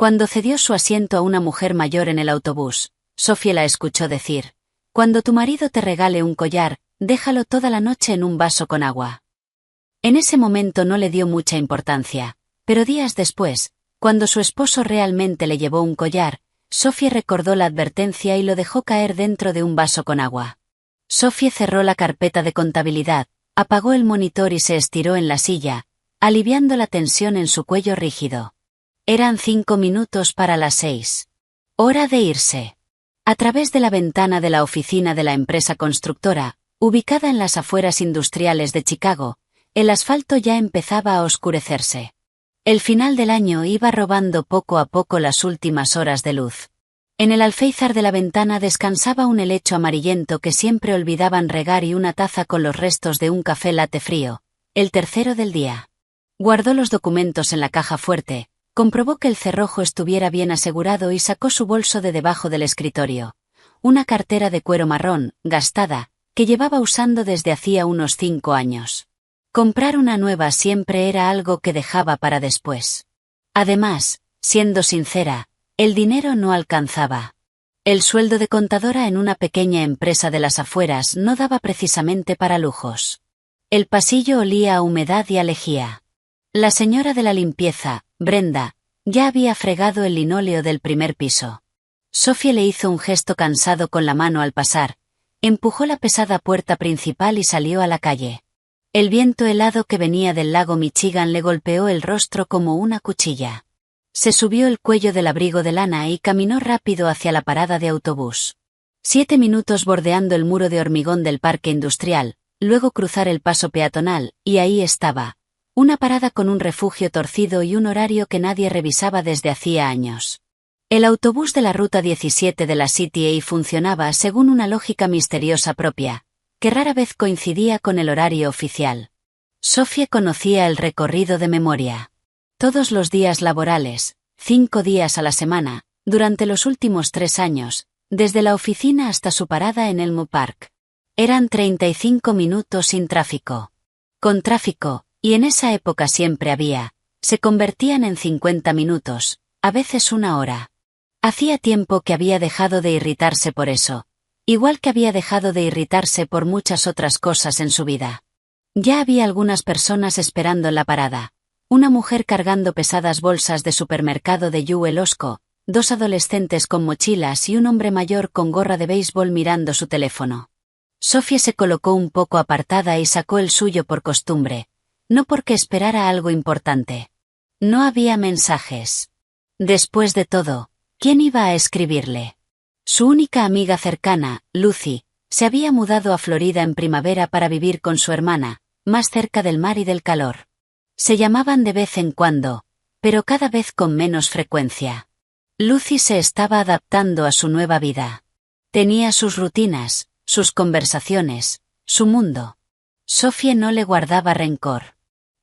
Cuando cedió su asiento a una mujer mayor en el autobús, Sophie la escuchó decir: «Cuando tu marido te regale un collar, déjalo toda la noche en un vaso con agua». En ese momento no le dio mucha importancia, pero días después, cuando su esposo realmente le llevó un collar, Sophie recordó la advertencia y lo dejó caer dentro de un vaso con agua. Sophie cerró la carpeta de contabilidad, apagó el monitor y se estiró en la silla, aliviando la tensión en su cuello rígido. Eran 5 minutos para las 6. Hora de irse. A través de la ventana de la oficina de la empresa constructora, ubicada en las afueras industriales de Chicago, el asfalto ya empezaba a oscurecerse. El final del año iba robando poco a poco las últimas horas de luz. En el alféizar de la ventana descansaba un helecho amarillento que siempre olvidaban regar y una taza con los restos de un café latte frío, el tercero del día. Guardó los documentos en la caja fuerte, comprobó que el cerrojo estuviera bien asegurado y sacó su bolso de debajo del escritorio. Una cartera de cuero marrón, gastada, que llevaba usando desde hacía unos 5 años. Comprar una nueva siempre era algo que dejaba para después. Además, siendo sincera, el dinero no alcanzaba. El sueldo de contadora en una pequeña empresa de las afueras no daba precisamente para lujos. El pasillo olía a humedad y a lejía. La señora de la limpieza, Brenda, ya había fregado el linóleo del primer piso. Sophie le hizo un gesto cansado con la mano al pasar, empujó la pesada puerta principal y salió a la calle. El viento helado que venía del lago Michigan le golpeó el rostro como una cuchilla. Se subió el cuello del abrigo de lana y caminó rápido hacia la parada de autobús. 7 minutos bordeando el muro de hormigón del parque industrial, luego cruzar el paso peatonal, y ahí estaba. Una parada con un refugio torcido y un horario que nadie revisaba desde hacía años. El autobús de la ruta 17 de la CTA funcionaba según una lógica misteriosa propia, que rara vez coincidía con el horario oficial. Sophie conocía el recorrido de memoria. Todos los días laborales, 5 días a la semana, durante los últimos 3 años, desde la oficina hasta su parada en Elmo Park. Eran 35 minutos sin tráfico. Con tráfico, y en esa época siempre había, se convertían en 50 minutos, a veces 1 hora. Hacía tiempo que había dejado de irritarse por eso. Igual que había dejado de irritarse por muchas otras cosas en su vida. Ya había algunas personas esperando en la parada. Una mujer cargando pesadas bolsas de supermercado de Jewel Osco, 2 adolescentes con mochilas y un hombre mayor con gorra de béisbol mirando su teléfono. Sophie se colocó un poco apartada y sacó el suyo por costumbre, no porque esperara algo importante. No había mensajes. Después de todo, ¿quién iba a escribirle? Su única amiga cercana, Lucy, se había mudado a Florida en primavera para vivir con su hermana, más cerca del mar y del calor. Se llamaban de vez en cuando, pero cada vez con menos frecuencia. Lucy se estaba adaptando a su nueva vida. Tenía sus rutinas, sus conversaciones, su mundo. Sophie no le guardaba rencor.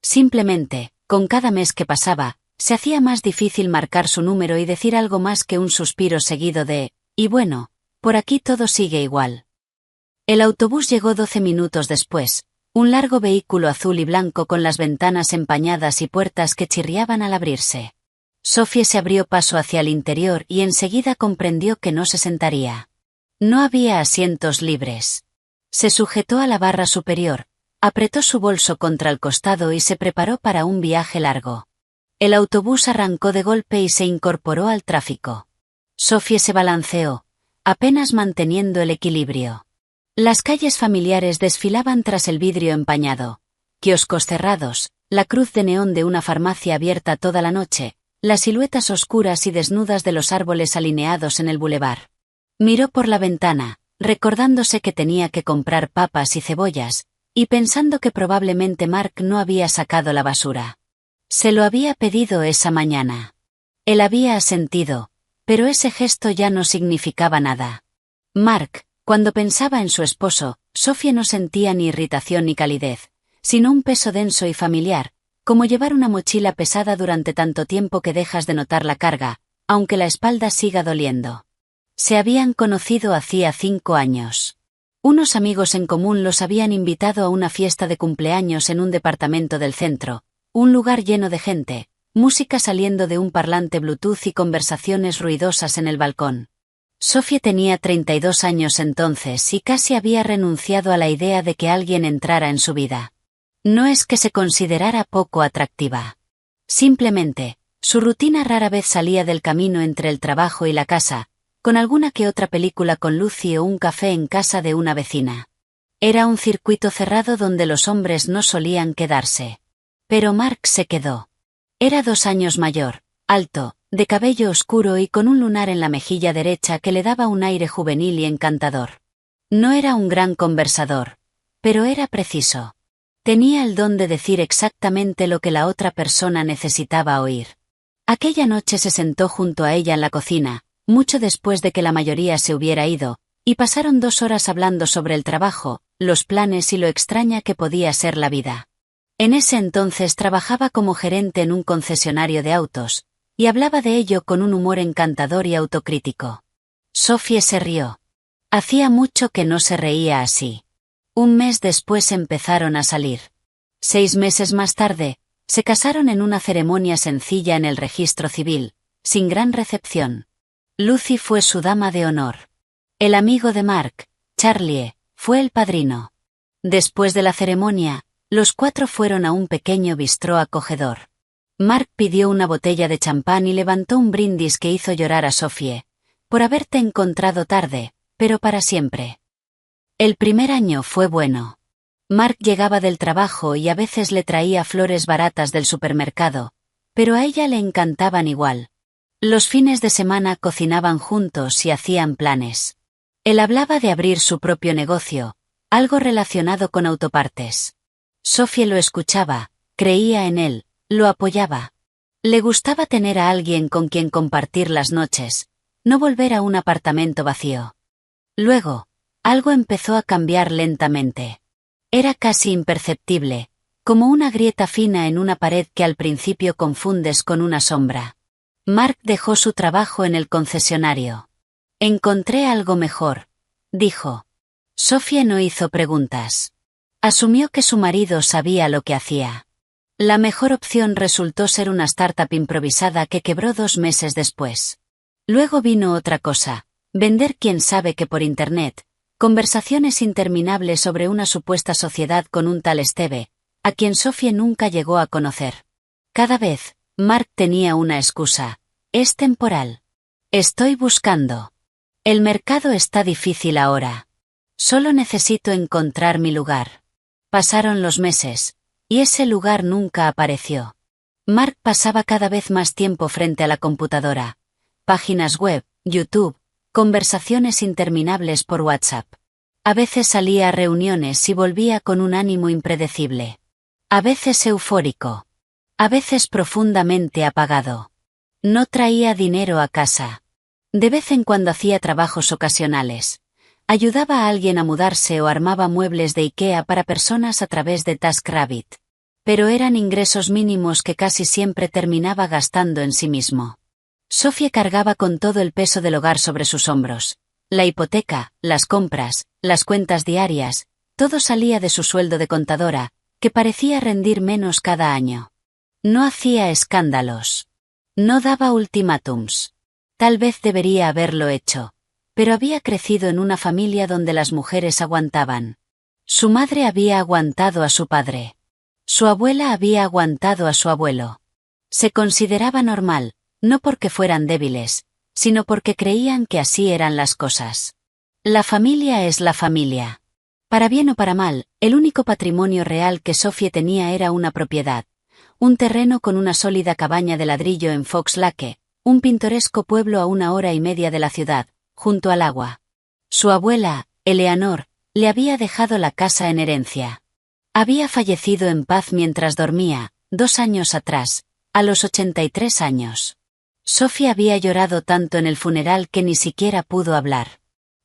Simplemente, con cada mes que pasaba, se hacía más difícil marcar su número y decir algo más que un suspiro seguido de: «Y bueno, por aquí todo sigue igual». El autobús llegó 12 minutos después, un largo vehículo azul y blanco con las ventanas empañadas y puertas que chirriaban al abrirse. Sophie se abrió paso hacia el interior y enseguida comprendió que no se sentaría. No había asientos libres. Se sujetó a la barra superior, apretó su bolso contra el costado y se preparó para un viaje largo. El autobús arrancó de golpe y se incorporó al tráfico. Sophie se balanceó, apenas manteniendo el equilibrio. Las calles familiares desfilaban tras el vidrio empañado. Kioscos cerrados, la cruz de neón de una farmacia abierta toda la noche, las siluetas oscuras y desnudas de los árboles alineados en el bulevar. Miró por la ventana, recordándose que tenía que comprar papas y cebollas, y pensando que probablemente Mark no había sacado la basura. Se lo había pedido esa mañana. Él había asentido, pero ese gesto ya no significaba nada. Mark, cuando pensaba en su esposo, Sophie no sentía ni irritación ni calidez, sino un peso denso y familiar, como llevar una mochila pesada durante tanto tiempo que dejas de notar la carga, aunque la espalda siga doliendo. Se habían conocido hacía 5 años. Unos amigos en común los habían invitado a una fiesta de cumpleaños en un departamento del centro, un lugar lleno de gente, música saliendo de un parlante Bluetooth y conversaciones ruidosas en el balcón. Sophie tenía 32 años entonces y casi había renunciado a la idea de que alguien entrara en su vida. No es que se considerara poco atractiva. Simplemente, su rutina rara vez salía del camino entre el trabajo y la casa, con alguna que otra película con Lucy o un café en casa de una vecina. Era un circuito cerrado donde los hombres no solían quedarse. Pero Mark se quedó. Era 2 años mayor, alto, de cabello oscuro y con un lunar en la mejilla derecha que le daba un aire juvenil y encantador. No era un gran conversador, pero era preciso. Tenía el don de decir exactamente lo que la otra persona necesitaba oír. Aquella noche se sentó junto a ella en la cocina, mucho después de que la mayoría se hubiera ido, y pasaron 2 horas hablando sobre el trabajo, los planes y lo extraña que podía ser la vida. En ese entonces trabajaba como gerente en un concesionario de autos, y hablaba de ello con un humor encantador y autocrítico. Sophie se rió. Hacía mucho que no se reía así. Un mes después empezaron a salir. 6 meses más tarde, se casaron en una ceremonia sencilla en el registro civil, sin gran recepción. Lucy fue su dama de honor. El amigo de Mark, Charlie, fue el padrino. Después de la ceremonia, los 4 fueron a un pequeño bistró acogedor. Mark pidió una botella de champán y levantó un brindis que hizo llorar a Sophie, por haberte encontrado tarde, pero para siempre. El primer año fue bueno. Mark llegaba del trabajo y a veces le traía flores baratas del supermercado, pero a ella le encantaban igual. Los fines de semana cocinaban juntos y hacían planes. Él hablaba de abrir su propio negocio, algo relacionado con autopartes. Sophie lo escuchaba, creía en él, lo apoyaba. Le gustaba tener a alguien con quien compartir las noches, no volver a un apartamento vacío. Luego, algo empezó a cambiar lentamente. Era casi imperceptible, como una grieta fina en una pared que al principio confundes con una sombra. Mark dejó su trabajo en el concesionario. Encontré algo mejor, dijo. Sophie no hizo preguntas. Asumió que su marido sabía lo que hacía. La mejor opción resultó ser una startup improvisada que quebró 2 meses después. Luego vino otra cosa, vender quién sabe qué por internet, conversaciones interminables sobre una supuesta sociedad con un tal Steve, a quien Sophie nunca llegó a conocer. Cada vez, Mark tenía una excusa. Es temporal. Estoy buscando. El mercado está difícil ahora. Solo necesito encontrar mi lugar. Pasaron los meses, y ese lugar nunca apareció. Mark pasaba cada vez más tiempo frente a la computadora. Páginas web, YouTube, conversaciones interminables por WhatsApp. A veces salía a reuniones y volvía con un ánimo impredecible. A veces eufórico. A veces profundamente apagado. No traía dinero a casa. De vez en cuando hacía trabajos ocasionales. Ayudaba a alguien a mudarse o armaba muebles de IKEA para personas a través de TaskRabbit. Pero eran ingresos mínimos que casi siempre terminaba gastando en sí mismo. Sophie cargaba con todo el peso del hogar sobre sus hombros. La hipoteca, las compras, las cuentas diarias, todo salía de su sueldo de contadora, que parecía rendir menos cada año. No hacía escándalos. No daba ultimátums. Tal vez debería haberlo hecho. Pero había crecido en una familia donde las mujeres aguantaban. Su madre había aguantado a su padre. Su abuela había aguantado a su abuelo. Se consideraba normal, no porque fueran débiles, sino porque creían que así eran las cosas. La familia es la familia. Para bien o para mal, el único patrimonio real que Sophie tenía era una propiedad. Un terreno con una sólida cabaña de ladrillo en Fox Lake, un pintoresco pueblo a 1 hora y media de la ciudad, junto al agua. Su abuela, Eleanor, le había dejado la casa en herencia. Había fallecido en paz mientras dormía, 2 años atrás, a los 83 años. Sophie había llorado tanto en el funeral que ni siquiera pudo hablar.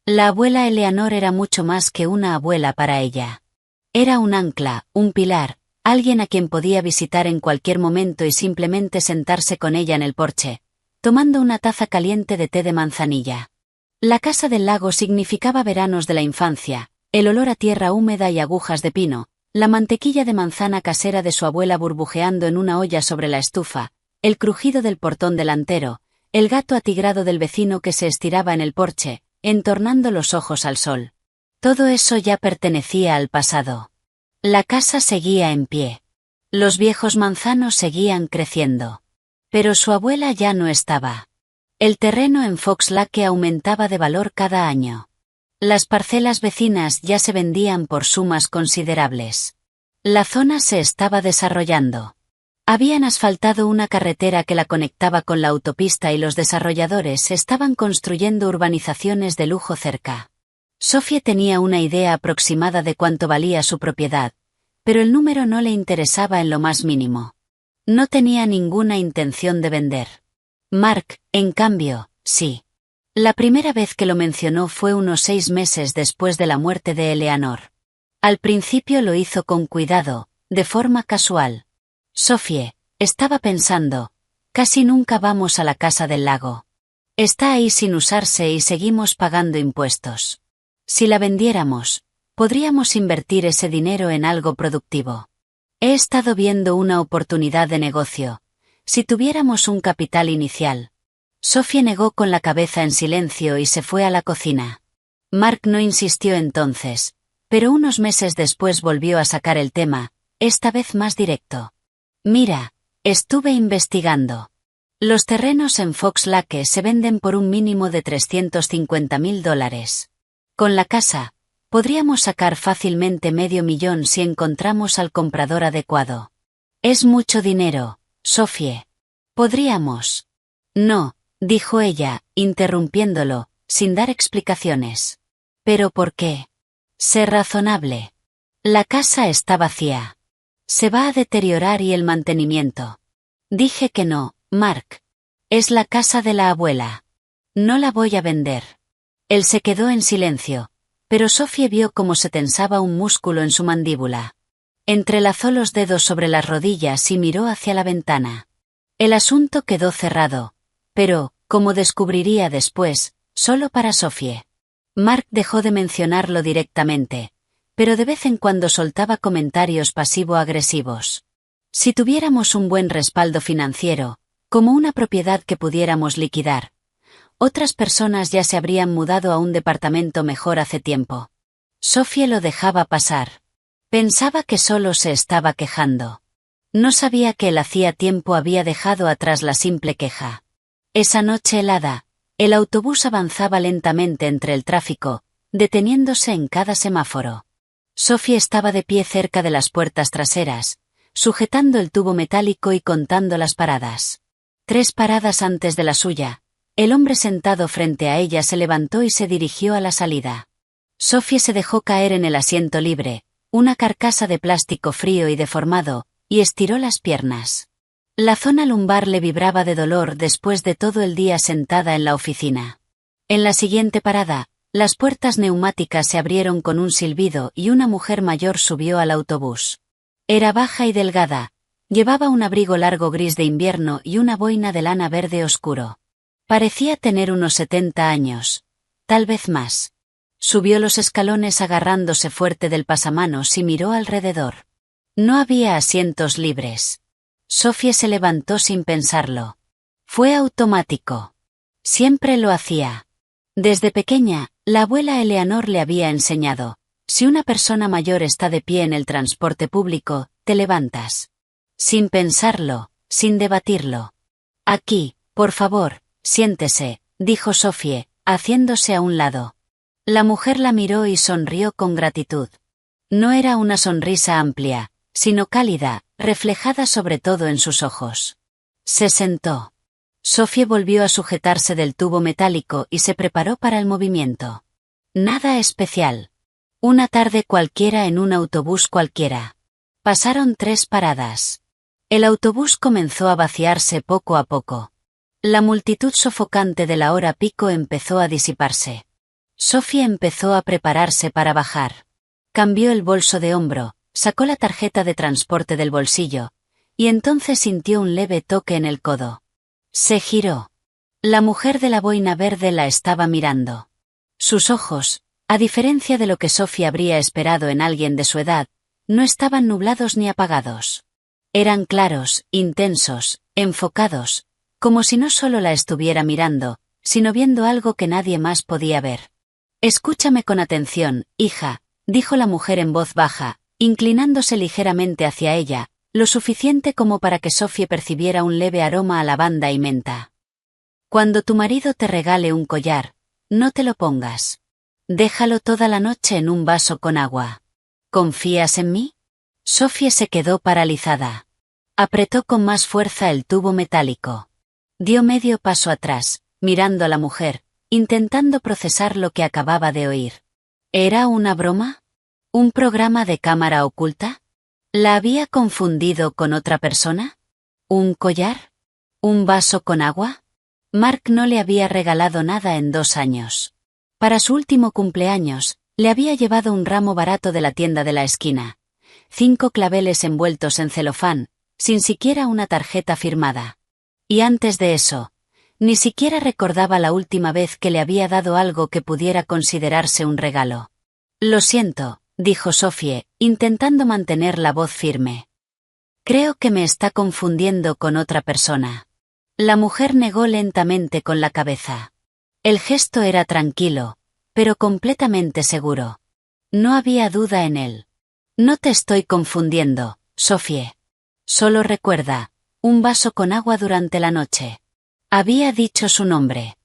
La abuela Eleanor era mucho más que una abuela para ella. Era un ancla, un pilar, alguien a quien podía visitar en cualquier momento y simplemente sentarse con ella en el porche, tomando una taza caliente de té de manzanilla. La casa del lago significaba veranos de la infancia, el olor a tierra húmeda y agujas de pino, la mantequilla de manzana casera de su abuela burbujeando en una olla sobre la estufa, el crujido del portón delantero, el gato atigrado del vecino que se estiraba en el porche, entornando los ojos al sol. Todo eso ya pertenecía al pasado. La casa seguía en pie. Los viejos manzanos seguían creciendo. Pero su abuela ya no estaba. El terreno en Fox Lake aumentaba de valor cada año. Las parcelas vecinas ya se vendían por sumas considerables. La zona se estaba desarrollando. Habían asfaltado una carretera que la conectaba con la autopista y los desarrolladores estaban construyendo urbanizaciones de lujo cerca. Sophie tenía una idea aproximada de cuánto valía su propiedad, pero el número no le interesaba en lo más mínimo. No tenía ninguna intención de vender. Mark, en cambio, sí. La primera vez que lo mencionó fue unos 6 meses después de la muerte de Eleanor. Al principio lo hizo con cuidado, de forma casual. Sophie, estaba pensando, casi nunca vamos a la casa del lago. Está ahí sin usarse y seguimos pagando impuestos. Si la vendiéramos, podríamos invertir ese dinero en algo productivo. He estado viendo una oportunidad de negocio. Si tuviéramos un capital inicial. Sophie negó con la cabeza en silencio y se fue a la cocina. Mark no insistió entonces, pero unos meses después volvió a sacar el tema, esta vez más directo. Mira, estuve investigando. Los terrenos en Fox Lake se venden por un mínimo de $350,000. Con la casa, podríamos sacar fácilmente $500,000 si encontramos al comprador adecuado. Es mucho dinero, Sophie. ¿Podríamos? No, dijo ella, interrumpiéndolo, sin dar explicaciones. ¿Pero por qué? Sé razonable. La casa está vacía. Se va a deteriorar y el mantenimiento. Dije que no, Mark. Es la casa de la abuela. No la voy a vender. Él se quedó en silencio, pero Sophie vio cómo se tensaba un músculo en su mandíbula. Entrelazó los dedos sobre las rodillas y miró hacia la ventana. El asunto quedó cerrado, pero, como descubriría después, solo para Sophie. Mark dejó de mencionarlo directamente, pero de vez en cuando soltaba comentarios pasivo-agresivos. Si tuviéramos un buen respaldo financiero, como una propiedad que pudiéramos liquidar, otras personas ya se habrían mudado a un departamento mejor hace tiempo. Sophie lo dejaba pasar. Pensaba que solo se estaba quejando. No sabía que él hacía tiempo había dejado atrás la simple queja. Esa noche helada, el autobús avanzaba lentamente entre el tráfico, deteniéndose en cada semáforo. Sophie estaba de pie cerca de las puertas traseras, sujetando el tubo metálico y contando las paradas. 3 paradas antes de la suya, el hombre sentado frente a ella se levantó y se dirigió a la salida. Sophie se dejó caer en el asiento libre, una carcasa de plástico frío y deformado, y estiró las piernas. La zona lumbar le vibraba de dolor después de todo el día sentada en la oficina. En la siguiente parada, las puertas neumáticas se abrieron con un silbido y una mujer mayor subió al autobús. Era baja y delgada, llevaba un abrigo largo gris de invierno y una boina de lana verde oscuro. Parecía tener unos 70 años, tal vez más. Subió los escalones agarrándose fuerte del pasamanos y miró alrededor. No había asientos libres. Sophie se levantó sin pensarlo. Fue automático. Siempre lo hacía. Desde pequeña, la abuela Eleanor le había enseñado, si una persona mayor está de pie en el transporte público, te levantas. Sin pensarlo, sin debatirlo. Aquí, por favor, siéntese, dijo Sophie, haciéndose a un lado. La mujer la miró y sonrió con gratitud. No era una sonrisa amplia, sino cálida, reflejada sobre todo en sus ojos. Se sentó. Sophie volvió a sujetarse del tubo metálico y se preparó para el movimiento. Nada especial. Una tarde cualquiera en un autobús cualquiera. Pasaron 3 paradas. El autobús comenzó a vaciarse poco a poco. La multitud sofocante de la hora pico empezó a disiparse. Sophie empezó a prepararse para bajar. Cambió el bolso de hombro, sacó la tarjeta de transporte del bolsillo, y entonces sintió un leve toque en el codo. Se giró. La mujer de la boina verde la estaba mirando. Sus ojos, a diferencia de lo que Sophie habría esperado en alguien de su edad, no estaban nublados ni apagados. Eran claros, intensos, enfocados, como si no solo la estuviera mirando, sino viendo algo que nadie más podía ver. Escúchame con atención, hija, dijo la mujer en voz baja, inclinándose ligeramente hacia ella, lo suficiente como para que Sophie percibiera un leve aroma a lavanda y menta. Cuando tu marido te regale un collar, no te lo pongas. Déjalo toda la noche en un vaso con agua. ¿Confías en mí? Sophie se quedó paralizada. Apretó con más fuerza el tubo metálico. Dio medio paso atrás, mirando a la mujer, intentando procesar lo que acababa de oír. ¿Era una broma? ¿Un programa de cámara oculta? ¿La había confundido con otra persona? ¿Un collar? ¿Un vaso con agua? Mark no le había regalado nada en 2 años. Para su último cumpleaños, le había llevado un ramo barato de la tienda de la esquina. 5 claveles envueltos en celofán, sin siquiera una tarjeta firmada. Y antes de eso, ni siquiera recordaba la última vez que le había dado algo que pudiera considerarse un regalo. Lo siento, dijo Sophie, intentando mantener la voz firme. Creo que me está confundiendo con otra persona. La mujer negó lentamente con la cabeza. El gesto era tranquilo, pero completamente seguro. No había duda en él. No te estoy confundiendo, Sophie. Solo recuerda, un vaso con agua durante la noche. Había dicho su nombre.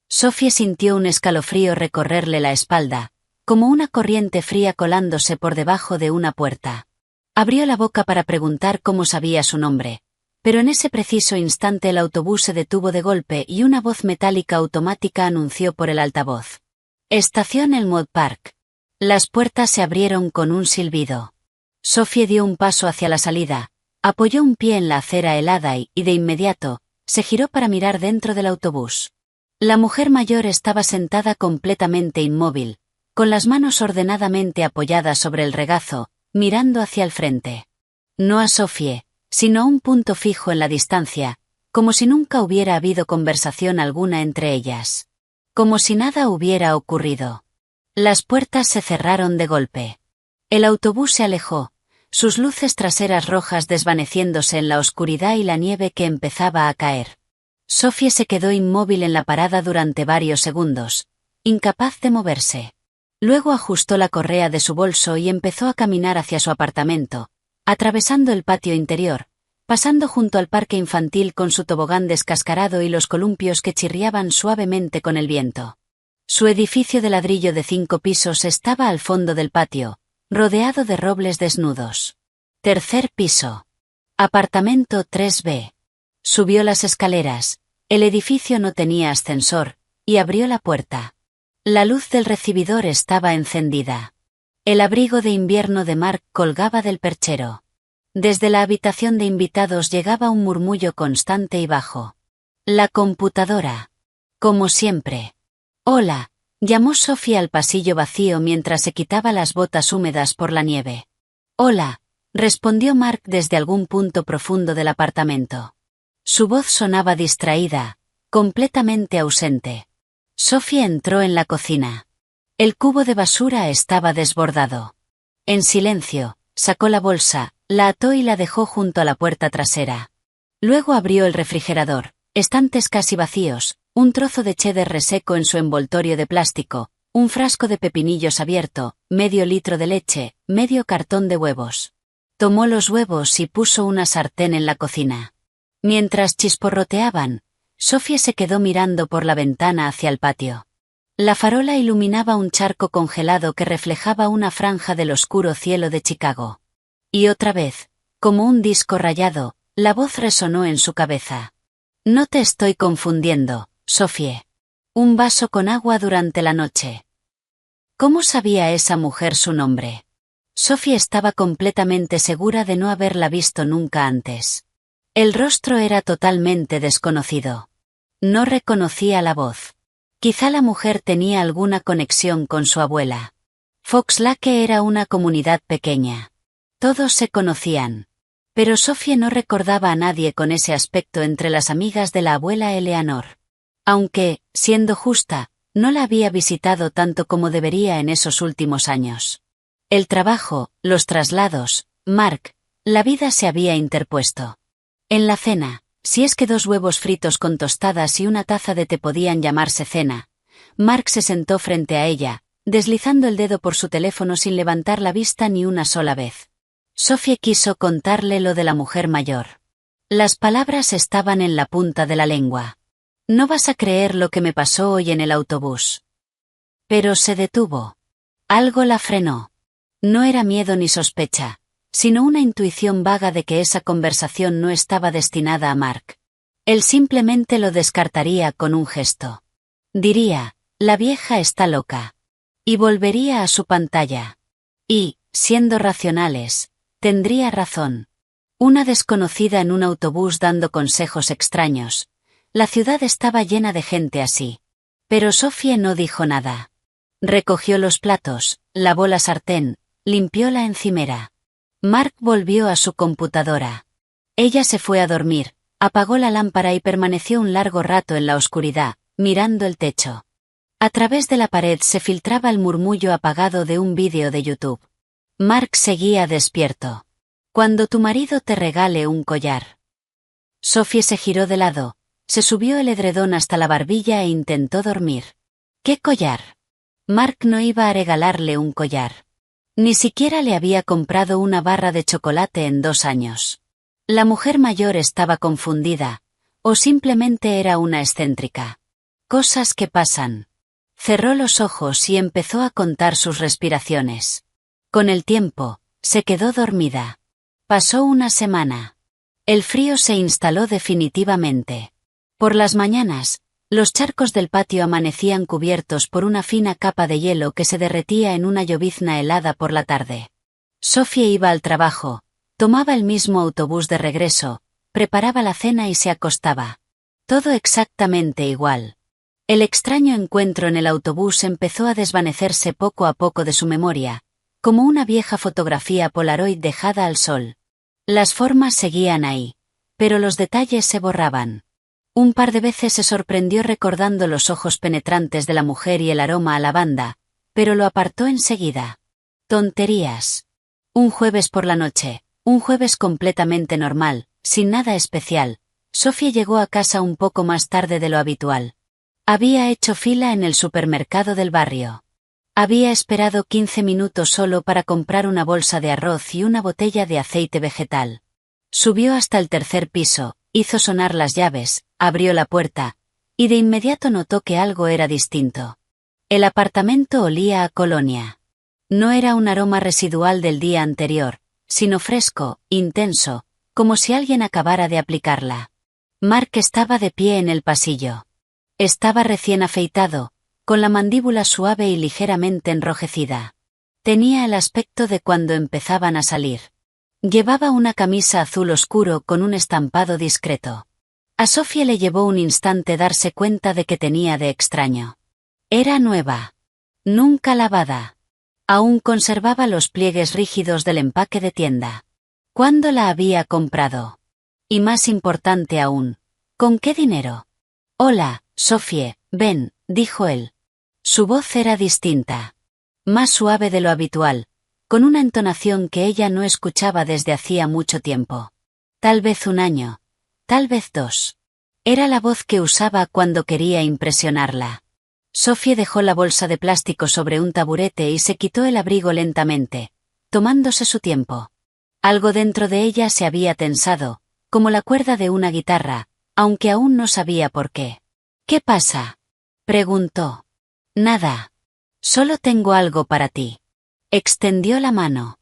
Sophie sintió un escalofrío recorrerle la espalda, como una corriente fría colándose por debajo de una puerta. Abrió la boca para preguntar cómo sabía su nombre, pero en ese preciso instante el autobús se detuvo de golpe y una voz metálica automática anunció por el altavoz. Estación Elmwood Park. Las puertas se abrieron con un silbido. Sophie dio un paso hacia la salida, apoyó un pie en la acera helada y, de inmediato, se giró para mirar dentro del autobús. La mujer mayor estaba sentada completamente inmóvil, con las manos ordenadamente apoyadas sobre el regazo, mirando hacia el frente. No a Sophie, sino a un punto fijo en la distancia, como si nunca hubiera habido conversación alguna entre ellas. Como si nada hubiera ocurrido. Las puertas se cerraron de golpe. El autobús se alejó, sus luces traseras rojas desvaneciéndose en la oscuridad y la nieve que empezaba a caer. Sophie se quedó inmóvil en la parada durante varios segundos, incapaz de moverse. Luego ajustó la correa de su bolso y empezó a caminar hacia su apartamento, atravesando el patio interior, pasando junto al parque infantil con su tobogán descascarado y los columpios que chirriaban suavemente con el viento. Su edificio de ladrillo de 5 pisos estaba al fondo del patio, rodeado de robles desnudos. 3er piso. Apartamento 3B. Subió las escaleras, el edificio no tenía ascensor, y abrió la puerta. La luz del recibidor estaba encendida. El abrigo de invierno de Mark colgaba del perchero. Desde la habitación de invitados llegaba un murmullo constante y bajo. La computadora. Como siempre. Hola, llamó Sophie al pasillo vacío mientras se quitaba las botas húmedas por la nieve. Hola, respondió Mark desde algún punto profundo del apartamento. Su voz sonaba distraída, completamente ausente. Sophie entró en la cocina. El cubo de basura estaba desbordado. En silencio, sacó la bolsa, la ató y la dejó junto a la puerta trasera. Luego abrió el refrigerador, estantes casi vacíos, un trozo de cheddar reseco en su envoltorio de plástico, un frasco de pepinillos abierto, medio litro de leche, medio cartón de huevos. Tomó los huevos y puso una sartén en la cocina. Mientras chisporroteaban, Sophie se quedó mirando por la ventana hacia el patio. La farola iluminaba un charco congelado que reflejaba una franja del oscuro cielo de Chicago. Y otra vez, como un disco rayado, la voz resonó en su cabeza. No te estoy confundiendo, Sophie. Un vaso con agua durante la noche. ¿Cómo sabía esa mujer su nombre? Sophie estaba completamente segura de no haberla visto nunca antes. El rostro era totalmente desconocido. No reconocía la voz. Quizá la mujer tenía alguna conexión con su abuela. Fox Lake era una comunidad pequeña. Todos se conocían. Pero Sophie no recordaba a nadie con ese aspecto entre las amigas de la abuela Eleanor. Aunque, siendo justa, no la había visitado tanto como debería en esos últimos años. El trabajo, los traslados, Mark, La vida se había interpuesto. En la cena, si es que 2 huevos fritos con tostadas y una taza de té podían llamarse cena, Mark se sentó frente a ella, deslizando el dedo por su teléfono sin levantar la vista ni una sola vez. Sophie quiso contarle lo de la mujer mayor. Las palabras estaban en la punta de la lengua. No vas a creer lo que me pasó hoy en el autobús. Pero se detuvo. Algo la frenó. No era miedo ni sospecha, sino una intuición vaga de que esa conversación no estaba destinada a Mark. Él simplemente lo descartaría con un gesto. Diría, la vieja está loca. Y volvería a su pantalla. Y, siendo racionales, tendría razón. Una desconocida en un autobús dando consejos extraños. La ciudad estaba llena de gente así. Pero Sophie no dijo nada. Recogió los platos, lavó la sartén, limpió la encimera. Mark volvió a su computadora. Ella se fue a dormir, apagó la lámpara y permaneció un largo rato en la oscuridad, mirando el techo. A través de la pared se filtraba el murmullo apagado de un vídeo de YouTube. Mark seguía despierto. Cuando tu marido te regale un collar. Sophie se giró de lado, se subió el edredón hasta la barbilla e intentó dormir. ¿Qué collar? Mark no iba a regalarle un collar. Ni siquiera le había comprado una barra de chocolate en 2 años. La mujer mayor estaba confundida, o simplemente era una excéntrica. Cosas que pasan. Cerró los ojos y empezó a contar sus respiraciones. Con el tiempo, se quedó dormida. Pasó una semana. El frío se instaló definitivamente. Por las mañanas, los charcos del patio amanecían cubiertos por una fina capa de hielo que se derretía en una llovizna helada por la tarde. Sophie iba al trabajo, tomaba el mismo autobús de regreso, preparaba la cena y se acostaba. Todo exactamente igual. El extraño encuentro en el autobús empezó a desvanecerse poco a poco de su memoria, como una vieja fotografía Polaroid dejada al sol. Las formas seguían ahí, pero los detalles se borraban. Un par de veces se sorprendió recordando los ojos penetrantes de la mujer y el aroma a lavanda, pero lo apartó enseguida. Tonterías. Un jueves por la noche, un jueves completamente normal, sin nada especial, Sophie llegó a casa un poco más tarde de lo habitual. Había hecho fila en el supermercado del barrio. Había esperado 15 minutos solo para comprar una bolsa de arroz y una botella de aceite vegetal. Subió hasta el 3er piso, hizo sonar las llaves, abrió la puerta, y de inmediato notó que algo era distinto. El apartamento olía a colonia. No era un aroma residual del día anterior, sino fresco, intenso, como si alguien acabara de aplicarla. Mark estaba de pie en el pasillo. Estaba recién afeitado, con la mandíbula suave y ligeramente enrojecida. Tenía el aspecto de cuando empezaban a salir. Llevaba una camisa azul oscuro con un estampado discreto. A Sophie le llevó un instante darse cuenta de que tenía de extraño. Era nueva. Nunca lavada. Aún conservaba los pliegues rígidos del empaque de tienda. ¿Cuándo la había comprado? Y más importante aún, ¿con qué dinero? Hola, Sophie, ven, dijo él. Su voz era distinta. Más suave de lo habitual, con una entonación que ella no escuchaba desde hacía mucho tiempo. Tal vez 1 año, tal vez 2. Era la voz que usaba cuando quería impresionarla. Sophie dejó la bolsa de plástico sobre un taburete y se quitó el abrigo lentamente, tomándose su tiempo. Algo dentro de ella se había tensado, como la cuerda de una guitarra, aunque aún no sabía por qué. ¿Qué pasa?, preguntó. Nada. Solo tengo algo para ti. Extendió la mano.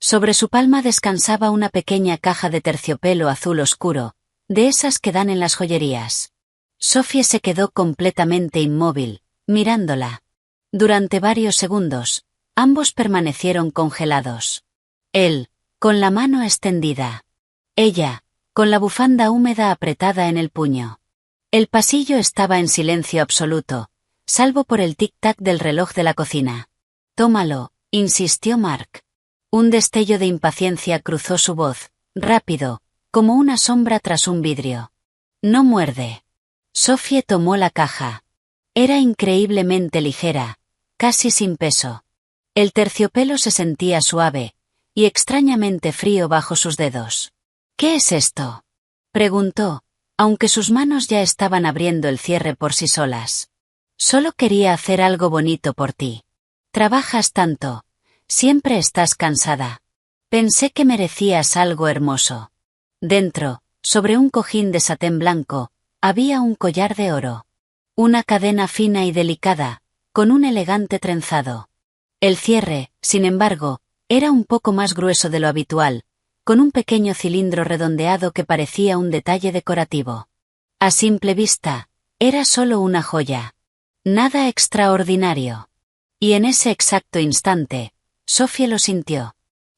Sobre su palma descansaba una pequeña caja de terciopelo azul oscuro, de esas que dan en las joyerías. Sophie se quedó completamente inmóvil, mirándola. Durante varios segundos, ambos permanecieron congelados. Él, con la mano extendida. Ella, con la bufanda húmeda apretada en el puño. El pasillo estaba en silencio absoluto, salvo por el tic-tac del reloj de la cocina. Tómalo, insistió Mark. Un destello de impaciencia cruzó su voz, rápido, como una sombra tras un vidrio. No muerde. Sophie tomó la caja. Era increíblemente ligera, casi sin peso. El terciopelo se sentía suave, y extrañamente frío bajo sus dedos. ¿Qué es esto?, preguntó, aunque sus manos ya estaban abriendo el cierre por sí solas. Solo quería hacer algo bonito por ti. Trabajas tanto. Siempre estás cansada. Pensé que merecías algo hermoso. Dentro, sobre un cojín de satén blanco, había un collar de oro. Una cadena fina y delicada, con un elegante trenzado. El cierre, sin embargo, era un poco más grueso de lo habitual, con un pequeño cilindro redondeado que parecía un detalle decorativo. A simple vista, era solo una joya. Nada extraordinario. Y en ese exacto instante, Sofía lo sintió.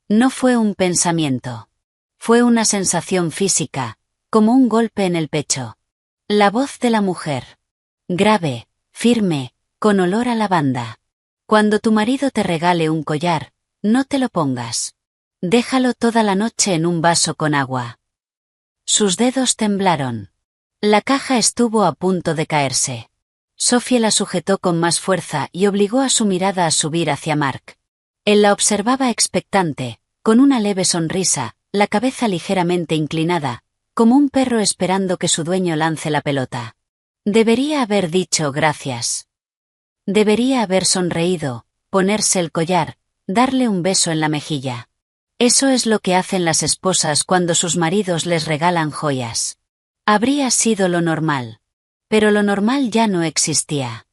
No fue un pensamiento. Fue una sensación física, como un golpe en el pecho. La voz de la mujer. Grave, firme, con olor a lavanda. Cuando tu marido te regale un collar, no te lo pongas. Déjalo toda la noche en un vaso con agua. Sus dedos temblaron. La caja estuvo a punto de caerse. Sofía la sujetó con más fuerza y obligó a su mirada a subir hacia Mark. Él la observaba expectante, con una leve sonrisa, la cabeza ligeramente inclinada, como un perro esperando que su dueño lance la pelota. Debería haber dicho gracias. Debería haber sonreído, ponerse el collar, darle un beso en la mejilla. Eso es lo que hacen las esposas cuando sus maridos les regalan joyas. Habría sido lo normal. Pero lo normal ya no existía.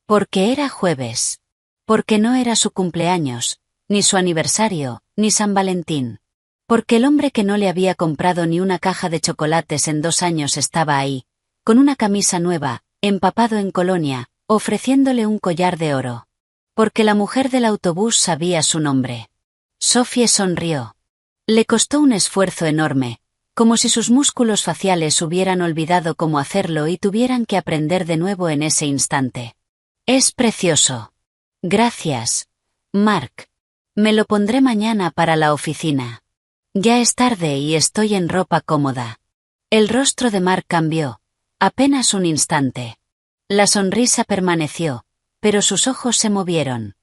Porque era jueves. Porque no era su cumpleaños, ni su aniversario, ni San Valentín. Porque el hombre que no le había comprado ni una caja de chocolates en 2 años estaba ahí, con una camisa nueva, empapado en colonia, ofreciéndole un collar de oro. Porque la mujer del autobús sabía su nombre. Sofía sonrió. Le costó un esfuerzo enorme, como si sus músculos faciales hubieran olvidado cómo hacerlo y tuvieran que aprender de nuevo en ese instante. Es precioso. Gracias, Mark. Me lo pondré mañana para la oficina. Ya es tarde y estoy en ropa cómoda. El rostro de Mark cambió, apenas un instante. La sonrisa permaneció, pero sus ojos se movieron.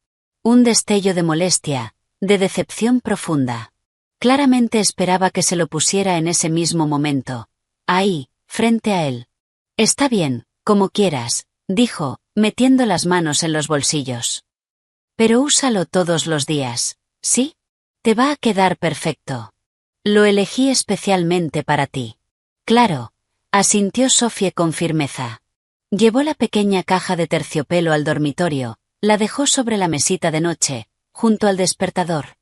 Un destello de molestia, de decepción profunda. Claramente esperaba que se lo pusiera en ese mismo momento. Ahí, frente a él. Está bien, como quieras, dijo, metiendo las manos en los bolsillos. Pero úsalo todos los días, ¿sí? Te va a quedar perfecto. Lo elegí especialmente para ti. Claro, asintió Sofía con firmeza. Llevó la pequeña caja de terciopelo al dormitorio, la dejó sobre la mesita de noche, junto al despertador.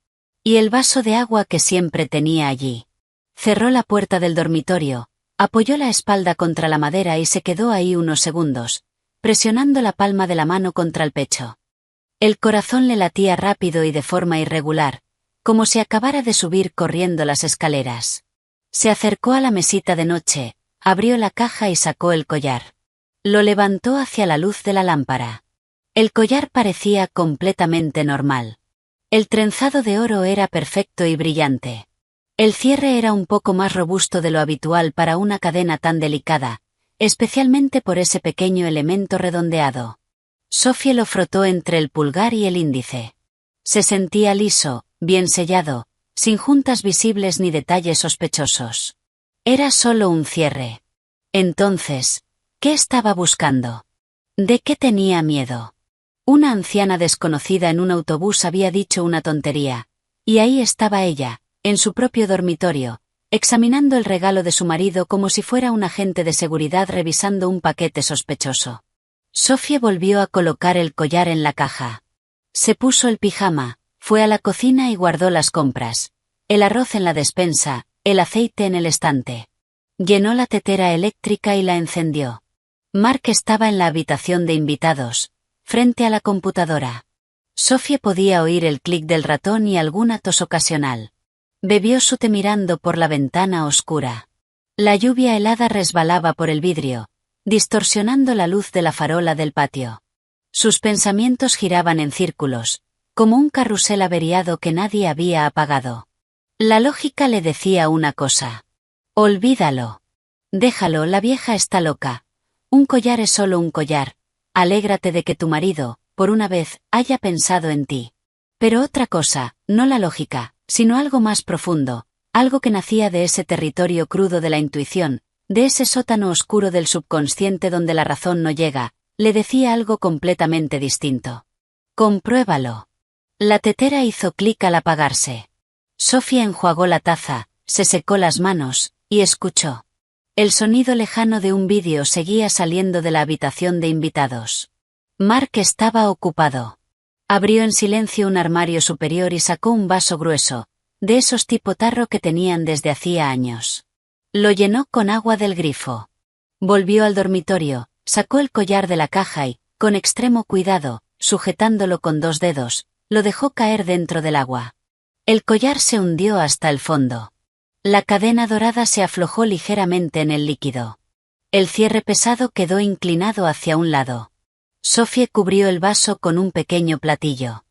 Y el vaso de agua que siempre tenía allí. Cerró la puerta del dormitorio, apoyó la espalda contra la madera y se quedó ahí unos segundos, presionando la palma de la mano contra el pecho. El corazón le latía rápido y de forma irregular, como si acabara de subir corriendo las escaleras. Se acercó a la mesita de noche, abrió la caja y sacó el collar. Lo levantó hacia la luz de la lámpara. El collar parecía completamente normal. El trenzado de oro era perfecto y brillante. El cierre era un poco más robusto de lo habitual para una cadena tan delicada, especialmente por ese pequeño elemento redondeado. Sofía lo frotó entre el pulgar y el índice. Se sentía liso, bien sellado, sin juntas visibles ni detalles sospechosos. Era solo un cierre. Entonces, ¿qué estaba buscando? ¿De qué tenía miedo? Una anciana desconocida en un autobús había dicho una tontería, y ahí estaba ella, en su propio dormitorio, examinando el regalo de su marido como si fuera un agente de seguridad revisando un paquete sospechoso. Sofía volvió a colocar el collar en la caja. Se puso el pijama, fue a la cocina y guardó las compras, el arroz en la despensa, el aceite en el estante. Llenó la tetera eléctrica y la encendió. Mark estaba en la habitación de invitados, frente a la computadora. Sofía podía oír el clic del ratón y alguna tos ocasional. Bebió su té mirando por la ventana oscura. La lluvia helada resbalaba por el vidrio, distorsionando la luz de la farola del patio. Sus pensamientos giraban en círculos, como un carrusel averiado que nadie había apagado. La lógica le decía una cosa. Olvídalo. Déjalo, la vieja está loca. Un collar es solo un collar. Alégrate de que tu marido, por una vez, haya pensado en ti. Pero otra cosa, no la lógica, sino algo más profundo, algo que nacía de ese territorio crudo de la intuición, de ese sótano oscuro del subconsciente donde la razón no llega. Le decía algo completamente distinto. Compruébalo. La tetera hizo clic al apagarse. Sofía enjuagó la taza, se secó las manos, y escuchó. El sonido lejano de un vídeo seguía saliendo de la habitación de invitados. Mark estaba ocupado. Abrió en silencio un armario superior y sacó un vaso grueso, de esos tipo tarro que tenían desde hacía años. Lo llenó con agua del grifo. Volvió al dormitorio, sacó el collar de la caja y, con extremo cuidado, sujetándolo con 2 dedos, lo dejó caer dentro del agua. El collar se hundió hasta el fondo. La cadena dorada se aflojó ligeramente en el líquido. El cierre pesado quedó inclinado hacia un lado. Sophie cubrió el vaso con un pequeño platillo.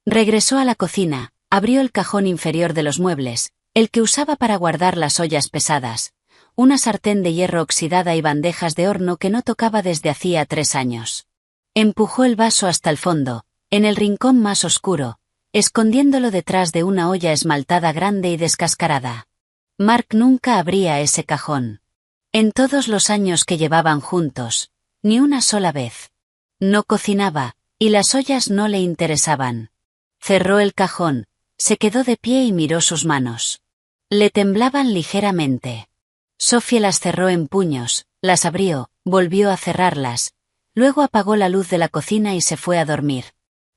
Regresó a la cocina, abrió el cajón inferior de los muebles, el que usaba para guardar las ollas pesadas, una sartén de hierro oxidada y bandejas de horno que no tocaba desde hacía 3 años. Empujó el vaso hasta el fondo, en el rincón más oscuro, escondiéndolo detrás de una olla esmaltada grande y descascarada. Mark nunca abría ese cajón. En todos los años que llevaban juntos, ni una sola vez. No cocinaba, y las ollas no le interesaban. Cerró el cajón, se quedó de pie y miró sus manos. Le temblaban ligeramente. Sophie las cerró en puños, las abrió, volvió a cerrarlas, luego apagó la luz de la cocina y se fue a dormir.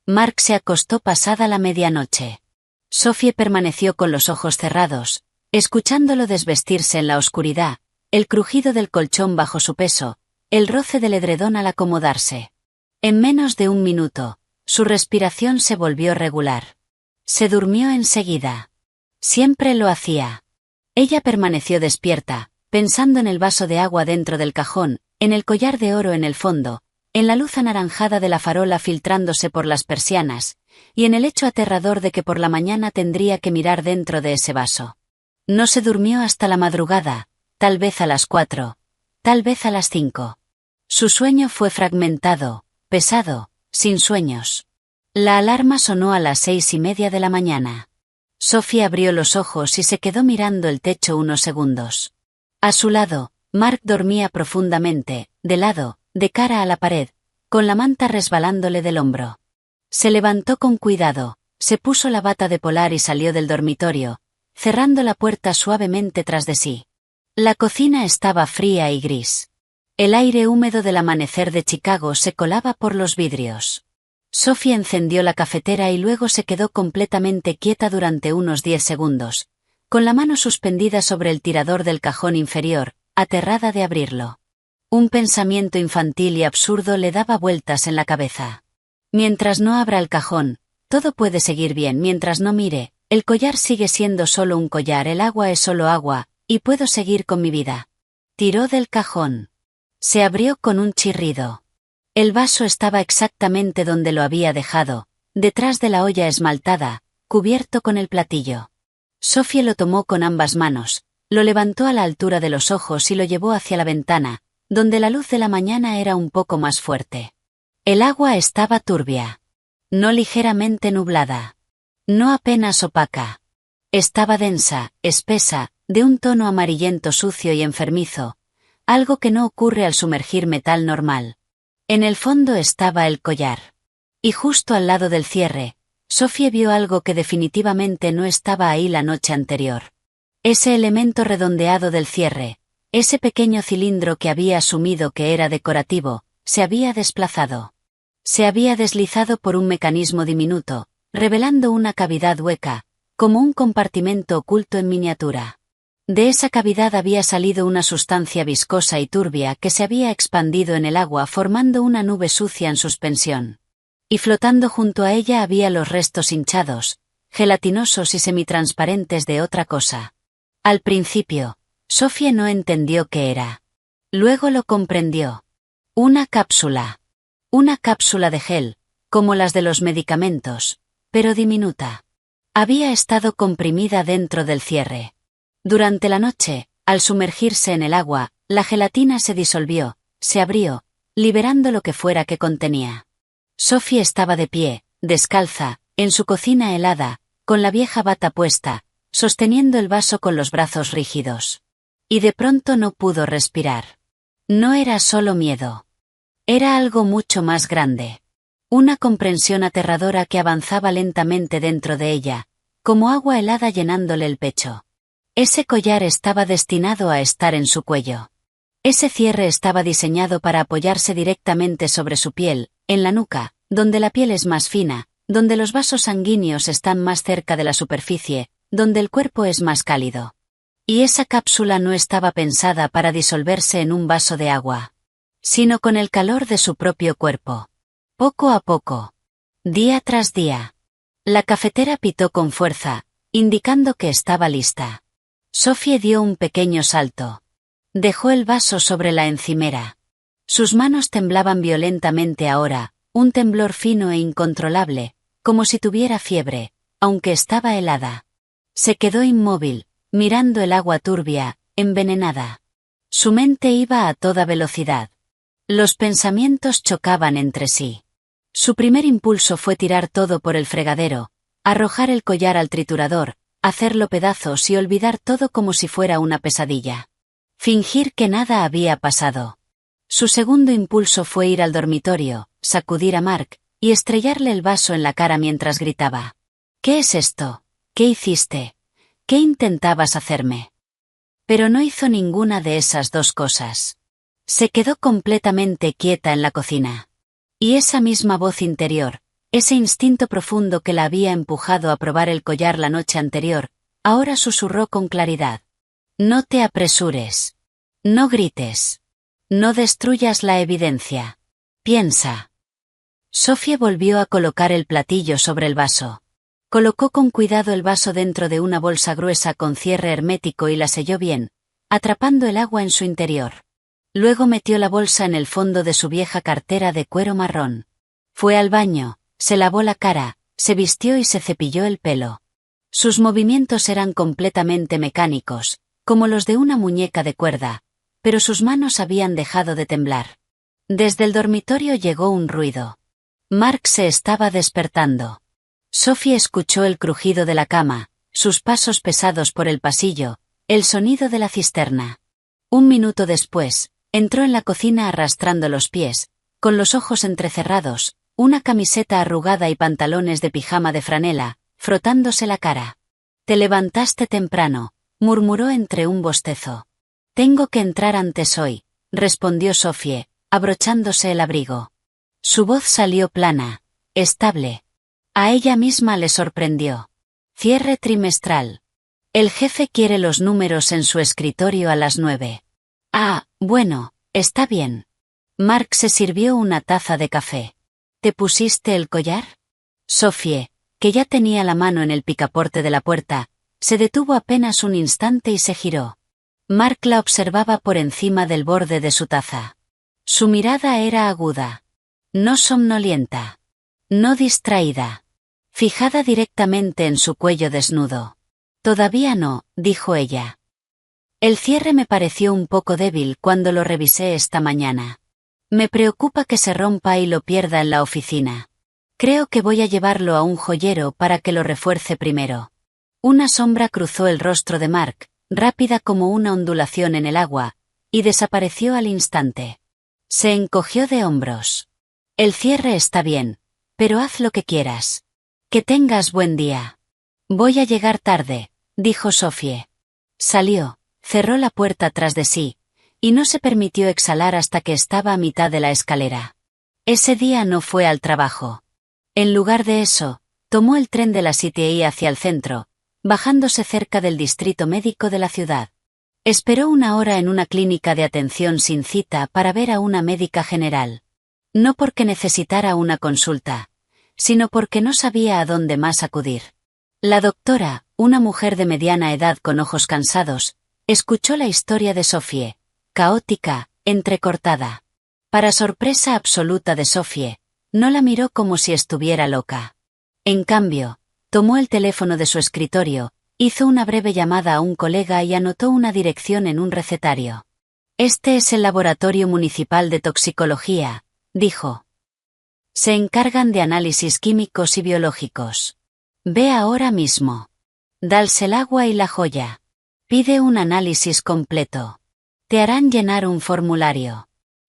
Mark se acostó pasada la medianoche. Sophie permaneció con los ojos cerrados, escuchándolo desvestirse en la oscuridad, el crujido del colchón bajo su peso, el roce del edredón al acomodarse. En menos de 1 minuto, su respiración se volvió regular. Se durmió enseguida. Siempre lo hacía. Ella permaneció despierta, pensando en el vaso de agua dentro del cajón, en el collar de oro en el fondo, en la luz anaranjada de la farola filtrándose por las persianas, y en el hecho aterrador de que por la mañana tendría que mirar dentro de ese vaso. No se durmió hasta la madrugada, tal vez a las 4, tal vez a las 5. Su sueño fue fragmentado, pesado, sin sueños. La alarma sonó a las 6:30 de la mañana. Sophie abrió los ojos y se quedó mirando el techo unos segundos. A su lado, Mark dormía profundamente, de lado, de cara a la pared, con la manta resbalándole del hombro. Se levantó con cuidado, se puso la bata de polar y salió del dormitorio, cerrando la puerta suavemente tras de sí. La cocina estaba fría y gris. El aire húmedo del amanecer de Chicago se colaba por los vidrios. Sophie encendió la cafetera y luego se quedó completamente quieta durante unos 10 segundos, con la mano suspendida sobre el tirador del cajón inferior, aterrada de abrirlo. Un pensamiento infantil y absurdo le daba vueltas en la cabeza. Mientras no abra el cajón, todo puede seguir bien. Mientras no mire, el collar sigue siendo solo un collar, el agua es solo agua, y puedo seguir con mi vida. Tiró del cajón. Se abrió con un chirrido. El vaso estaba exactamente donde lo había dejado, detrás de la olla esmaltada, cubierto con el platillo. Sophie lo tomó con ambas manos, lo levantó a la altura de los ojos y lo llevó hacia la ventana, donde la luz de la mañana era un poco más fuerte. El agua estaba turbia. No ligeramente nublada. No apenas opaca. Estaba densa, espesa, de un tono amarillento sucio y enfermizo, algo que no ocurre al sumergir metal normal. En el fondo estaba el collar. Y justo al lado del cierre, Sophie vio algo que definitivamente no estaba ahí la noche anterior. Ese elemento redondeado del cierre, ese pequeño cilindro que había asumido que era decorativo, se había desplazado. Se había deslizado por un mecanismo diminuto, revelando una cavidad hueca, como un compartimento oculto en miniatura. De esa cavidad había salido una sustancia viscosa y turbia que se había expandido en el agua formando una nube sucia en suspensión. Y flotando junto a ella había los restos hinchados, gelatinosos y semitransparentes de otra cosa. Al principio, Sophie no entendió qué era. Luego lo comprendió. Una cápsula. Una cápsula de gel, como las de los medicamentos, pero diminuta. Había estado comprimida dentro del cierre. Durante la noche, al sumergirse en el agua, la gelatina se disolvió, se abrió, liberando lo que fuera que contenía. Sophie estaba de pie, descalza, en su cocina helada, con la vieja bata puesta, sosteniendo el vaso con los brazos rígidos. Y de pronto no pudo respirar. No era solo miedo. Era algo mucho más grande. Una comprensión aterradora que avanzaba lentamente dentro de ella, como agua helada llenándole el pecho. Ese collar estaba destinado a estar en su cuello. Ese cierre estaba diseñado para apoyarse directamente sobre su piel, en la nuca, donde la piel es más fina, donde los vasos sanguíneos están más cerca de la superficie, donde el cuerpo es más cálido. Y esa cápsula no estaba pensada para disolverse en un vaso de agua, sino con el calor de su propio cuerpo. Poco a poco. Día tras día. La cafetera pitó con fuerza, indicando que estaba lista. Sophie dio un pequeño salto. Dejó el vaso sobre la encimera. Sus manos temblaban violentamente ahora, un temblor fino e incontrolable, como si tuviera fiebre, aunque estaba helada. Se quedó inmóvil, mirando el agua turbia, envenenada. Su mente iba a toda velocidad. Los pensamientos chocaban entre sí. Su primer impulso fue tirar todo por el fregadero, arrojar el collar al triturador, hacerlo pedazos y olvidar todo como si fuera una pesadilla. Fingir que nada había pasado. Su segundo impulso fue ir al dormitorio, sacudir a Mark, y estrellarle el vaso en la cara mientras gritaba. ¿Qué es esto? ¿Qué hiciste? ¿Qué intentabas hacerme? Pero no hizo ninguna de esas dos cosas. Se quedó completamente quieta en la cocina. Y esa misma voz interior, ese instinto profundo que la había empujado a probar el collar la noche anterior, ahora susurró con claridad. No te apresures. No grites. No destruyas la evidencia. Piensa. Sophie volvió a colocar el platillo sobre el vaso. Colocó con cuidado el vaso dentro de una bolsa gruesa con cierre hermético y la selló bien, atrapando el agua en su interior. Luego metió la bolsa en el fondo de su vieja cartera de cuero marrón. Fue al baño, se lavó la cara, se vistió y se cepilló el pelo. Sus movimientos eran completamente mecánicos, como los de una muñeca de cuerda, pero sus manos habían dejado de temblar. Desde el dormitorio llegó un ruido. Mark se estaba despertando. Sophie escuchó el crujido de la cama, sus pasos pesados por el pasillo, el sonido de la cisterna. Un minuto después, entró en la cocina arrastrando los pies, con los ojos entrecerrados, una camiseta arrugada y pantalones de pijama de franela, frotándose la cara. Te levantaste temprano, murmuró entre un bostezo. Tengo que entrar antes hoy, respondió Sophie, abrochándose el abrigo. Su voz salió plana, estable. A ella misma le sorprendió. Cierre trimestral. El jefe quiere los números en su escritorio a las 9. Ah, bueno, está bien. Mark se sirvió una taza de café. ¿Te pusiste el collar? Sophie, que ya tenía la mano en el picaporte de la puerta, se detuvo apenas un instante y se giró. Mark la observaba por encima del borde de su taza. Su mirada era aguda. No somnolienta. No distraída. Fijada directamente en su cuello desnudo. Todavía no, dijo ella. El cierre me pareció un poco débil cuando lo revisé esta mañana. Me preocupa que se rompa y lo pierda en la oficina. Creo que voy a llevarlo a un joyero para que lo refuerce primero. Una sombra cruzó el rostro de Mark, rápida como una ondulación en el agua, y desapareció al instante. Se encogió de hombros. El cierre está bien, pero haz lo que quieras. Que tengas buen día. Voy a llegar tarde, dijo Sophie. Salió, cerró la puerta tras de sí, y no se permitió exhalar hasta que estaba a mitad de la escalera. Ese día no fue al trabajo. En lugar de eso, tomó el tren de la City hacia el centro, bajándose cerca del distrito médico de la ciudad. Esperó una hora en una clínica de atención sin cita para ver a una médica general. No porque necesitara una consulta, sino porque no sabía a dónde más acudir. La doctora, una mujer de mediana edad con ojos cansados, escuchó la historia de Sophie, caótica, entrecortada. Para sorpresa absoluta de Sophie, no la miró como si estuviera loca. En cambio, tomó el teléfono de su escritorio, hizo una breve llamada a un colega y anotó una dirección en un recetario. Este es el Laboratorio Municipal de Toxicología, dijo. Se encargan de análisis químicos y biológicos. Ve ahora mismo. Dales el agua y la joya. Pide un análisis completo. Te harán llenar un formulario.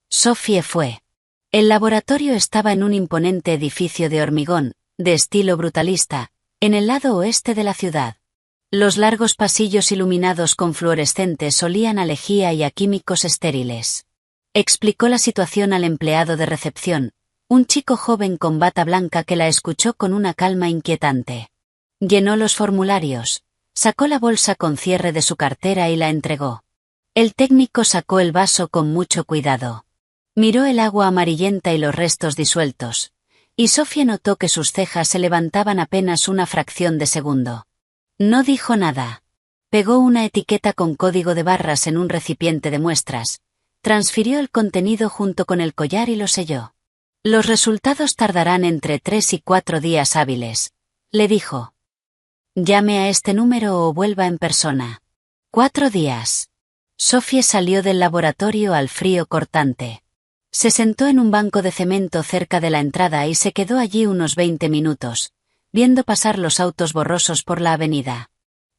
Sophie fue. El laboratorio estaba en un imponente edificio de hormigón, de estilo brutalista, en el lado oeste de la ciudad. Los largos pasillos iluminados con fluorescentes olían a lejía y a químicos estériles. Explicó la situación al empleado de recepción, un chico joven con bata blanca que la escuchó con una calma inquietante. Llenó los formularios, sacó la bolsa con cierre de su cartera y la entregó. El técnico sacó el vaso con mucho cuidado. Miró el agua amarillenta y los restos disueltos, y Sophie notó que sus cejas se levantaban apenas una fracción de segundo. No dijo nada. Pegó una etiqueta con código de barras en un recipiente de muestras, transfirió el contenido junto con el collar y lo selló. Los resultados tardarán entre 3 y 4 días hábiles, le dijo. Llame a este número o vuelva en persona. 4 días. Sophie salió del laboratorio al frío cortante. Se sentó en un banco de cemento cerca de la entrada y se quedó allí unos 20 minutos, viendo pasar los autos borrosos por la avenida.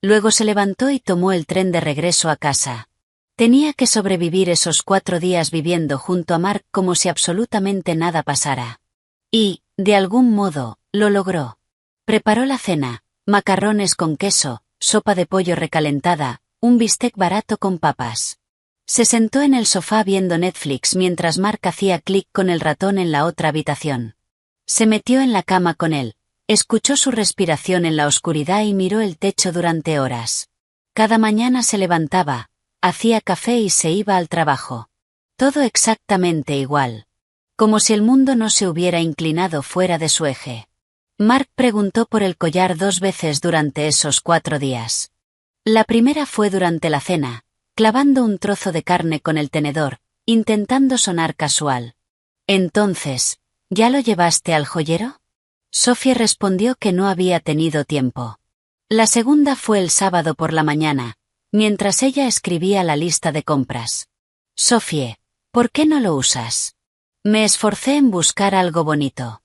Luego se levantó y tomó el tren de regreso a casa. Tenía que sobrevivir esos 4 días viviendo junto a Mark como si absolutamente nada pasara. Y, de algún modo, lo logró. Preparó la cena, macarrones con queso, sopa de pollo recalentada, un bistec barato con papas. Se sentó en el sofá viendo Netflix mientras Mark hacía clic con el ratón en la otra habitación. Se metió en la cama con él, escuchó su respiración en la oscuridad y miró el techo durante horas. Cada mañana se levantaba, hacía café y se iba al trabajo. Todo exactamente igual. Como si el mundo no se hubiera inclinado fuera de su eje. Mark preguntó por el collar 2 veces durante esos 4 días. La primera fue durante la cena, clavando un trozo de carne con el tenedor, intentando sonar casual. Entonces, ¿ya lo llevaste al joyero? Sophie respondió que no había tenido tiempo. La segunda fue el sábado por la mañana, mientras ella escribía la lista de compras. Sophie, ¿por qué no lo usas? Me esforcé en buscar algo bonito.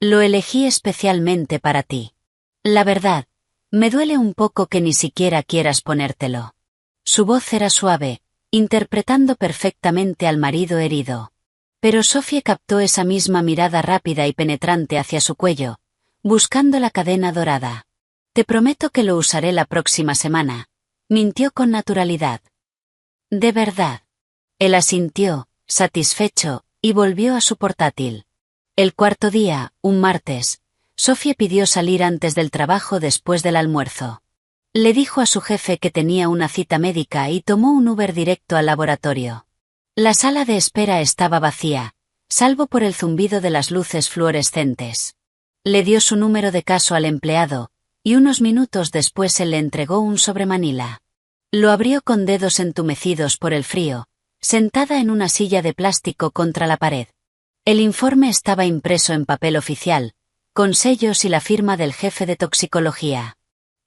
Lo elegí especialmente para ti. La verdad, me duele un poco que ni siquiera quieras ponértelo. Su voz era suave, interpretando perfectamente al marido herido. Pero Sophie captó esa misma mirada rápida y penetrante hacia su cuello, buscando la cadena dorada. Te prometo que lo usaré la próxima semana, mintió con naturalidad. ¿De verdad? Él asintió, satisfecho, y volvió a su portátil. El cuarto día, un martes, Sophie pidió salir antes del trabajo después del almuerzo. Le dijo a su jefe que tenía una cita médica y tomó un Uber directo al laboratorio. La sala de espera estaba vacía, salvo por el zumbido de las luces fluorescentes. Le dio su número de caso al empleado, y unos minutos después él le entregó un sobremanila. Lo abrió con dedos entumecidos por el frío, sentada en una silla de plástico contra la pared. El informe estaba impreso en papel oficial, con sellos y la firma del jefe de toxicología.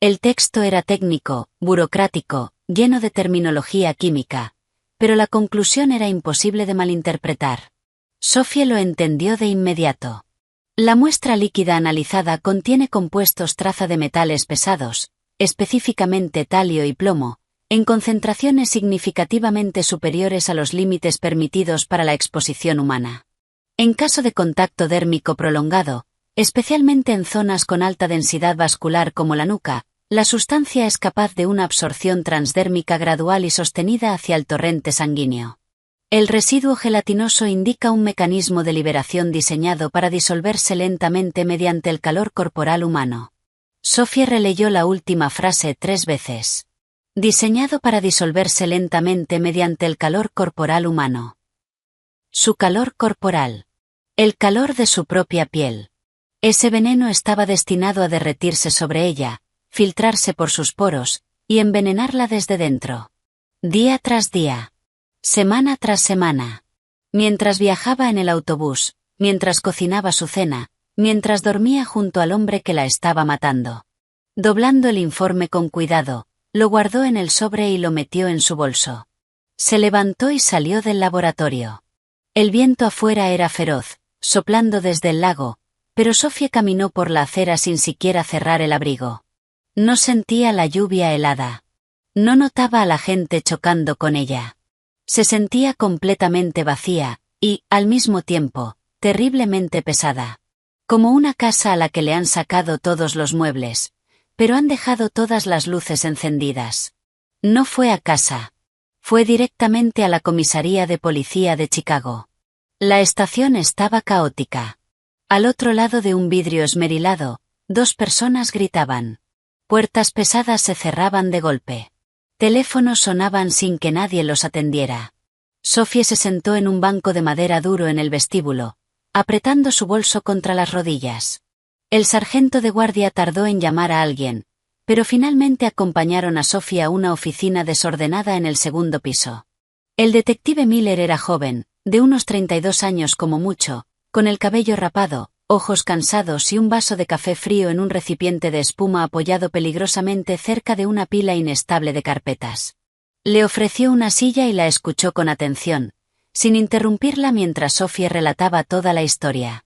El texto era técnico, burocrático, lleno de terminología química, pero la conclusión era imposible de malinterpretar. Sophie lo entendió de inmediato. La muestra líquida analizada contiene compuestos traza de metales pesados, específicamente talio y plomo, en concentraciones significativamente superiores a los límites permitidos para la exposición humana. En caso de contacto dérmico prolongado, especialmente en zonas con alta densidad vascular como la nuca, la sustancia es capaz de una absorción transdérmica gradual y sostenida hacia el torrente sanguíneo. El residuo gelatinoso indica un mecanismo de liberación diseñado para disolverse lentamente mediante el calor corporal humano. Sophie releyó la última frase 3 veces. Diseñado para disolverse lentamente mediante el calor corporal humano. Su calor corporal. El calor de su propia piel. Ese veneno estaba destinado a derretirse sobre ella, filtrarse por sus poros, y envenenarla desde dentro. Día tras día. Semana tras semana. Mientras viajaba en el autobús, mientras cocinaba su cena, mientras dormía junto al hombre que la estaba matando. Doblando el informe con cuidado, lo guardó en el sobre y lo metió en su bolso. Se levantó y salió del laboratorio. El viento afuera era feroz, soplando desde el lago, pero Sophie caminó por la acera sin siquiera cerrar el abrigo. No sentía la lluvia helada. No notaba a la gente chocando con ella. Se sentía completamente vacía, y, al mismo tiempo, terriblemente pesada. Como una casa a la que le han sacado todos los muebles, pero han dejado todas las luces encendidas. No fue a casa. Fue directamente a la comisaría de policía de Chicago. La estación estaba caótica. Al otro lado de un vidrio esmerilado, 2 personas gritaban. Puertas pesadas se cerraban de golpe. Teléfonos sonaban sin que nadie los atendiera. Sophie se sentó en un banco de madera duro en el vestíbulo, apretando su bolso contra las rodillas. El sargento de guardia tardó en llamar a alguien, pero finalmente acompañaron a Sophie a una oficina desordenada en el segundo piso. El detective Miller era joven, de unos 32 años como mucho, con el cabello rapado, ojos cansados y un vaso de café frío en un recipiente de espuma apoyado peligrosamente cerca de una pila inestable de carpetas. Le ofreció una silla y la escuchó con atención, sin interrumpirla mientras Sophie relataba toda la historia.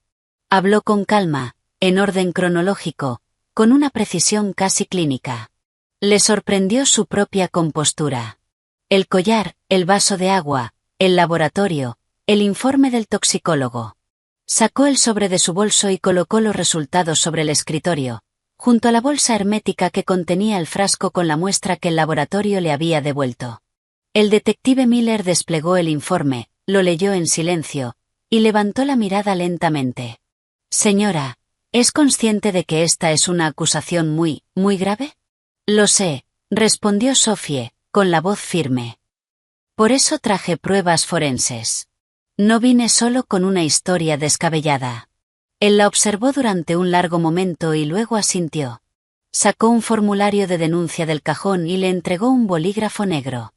Habló con calma, en orden cronológico, con una precisión casi clínica. Le sorprendió su propia compostura. El collar, el vaso de agua, el laboratorio, el informe del toxicólogo. Sacó el sobre de su bolso y colocó los resultados sobre el escritorio, junto a la bolsa hermética que contenía el frasco con la muestra que el laboratorio le había devuelto. El detective Miller desplegó el informe, lo leyó en silencio, y levantó la mirada lentamente. Señora, ¿es consciente de que esta es una acusación muy grave? Lo sé, respondió Sophie, con la voz firme. Por eso traje pruebas forenses. No vine solo con una historia descabellada. Él la observó durante un largo momento y luego asintió. Sacó un formulario de denuncia del cajón y le entregó un bolígrafo negro.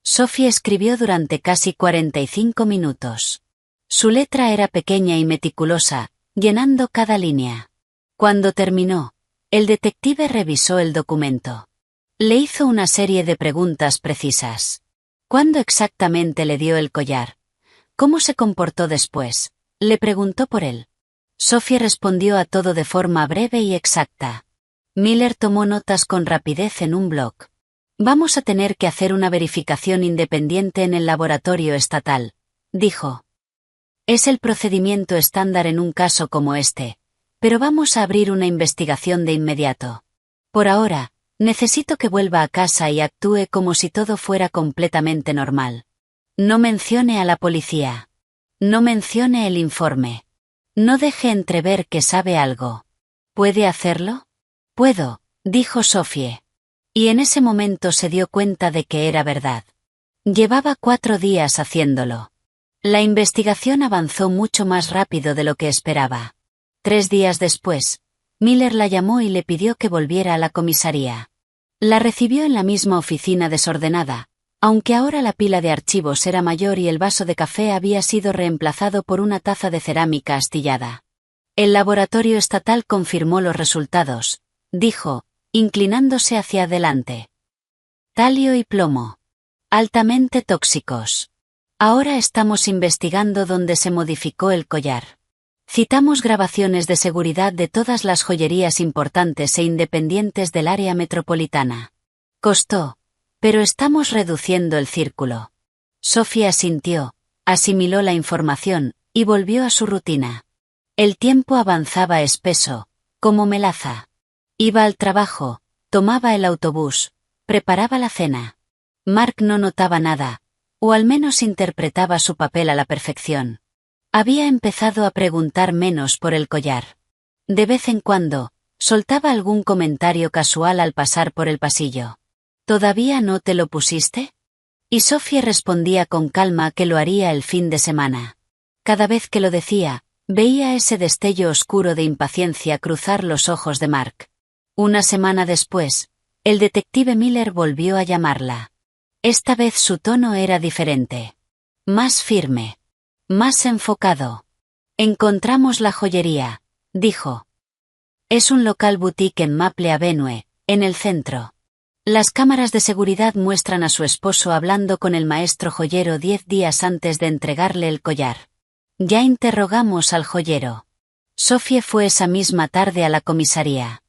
Sophie escribió durante casi 45 minutos. Su letra era pequeña y meticulosa, llenando cada línea. Cuando terminó, el detective revisó el documento. Le hizo una serie de preguntas precisas. ¿Cuándo exactamente le dio el collar? ¿Cómo se comportó después? Le preguntó por él. Sophie respondió a todo de forma breve y exacta. Miller tomó notas con rapidez en un bloc. Vamos a tener que hacer una verificación independiente en el laboratorio estatal, dijo. Es el procedimiento estándar en un caso como este, pero vamos a abrir una investigación de inmediato. Por ahora, necesito que vuelva a casa y actúe como si todo fuera completamente normal. No mencione a la policía. No mencione el informe. No deje entrever que sabe algo. ¿Puede hacerlo? Puedo, dijo Sophie. Y en ese momento se dio cuenta de que era verdad. Llevaba 4 días haciéndolo. La investigación avanzó mucho más rápido de lo que esperaba. 3 días después, Miller la llamó y le pidió que volviera a la comisaría. La recibió en la misma oficina desordenada, aunque ahora la pila de archivos era mayor y el vaso de café había sido reemplazado por una taza de cerámica astillada. El laboratorio estatal confirmó los resultados, dijo, inclinándose hacia adelante. Talio y plomo. Altamente tóxicos. Ahora estamos investigando dónde se modificó el collar. Citamos grabaciones de seguridad de todas las joyerías importantes e independientes del área metropolitana. Costó, pero estamos reduciendo el círculo. Sophie asintió, asimiló la información, y volvió a su rutina. El tiempo avanzaba espeso, como melaza. Iba al trabajo, tomaba el autobús, preparaba la cena. Mark no notaba nada, o al menos interpretaba su papel a la perfección. Había empezado a preguntar menos por el collar. De vez en cuando, soltaba algún comentario casual al pasar por el pasillo. ¿Todavía no te lo pusiste? Y Sophie respondía con calma que lo haría el fin de semana. Cada vez que lo decía, veía ese destello oscuro de impaciencia cruzar los ojos de Mark. Una semana después, el detective Miller volvió a llamarla. Esta vez su tono era diferente. Más firme. Más enfocado. Encontramos la joyería, dijo. Es un local boutique en Maple Avenue, en el centro. Las cámaras de seguridad muestran a su esposo hablando con el maestro joyero 10 días antes de entregarle el collar. Ya interrogamos al joyero. Sophie fue esa misma tarde a la comisaría.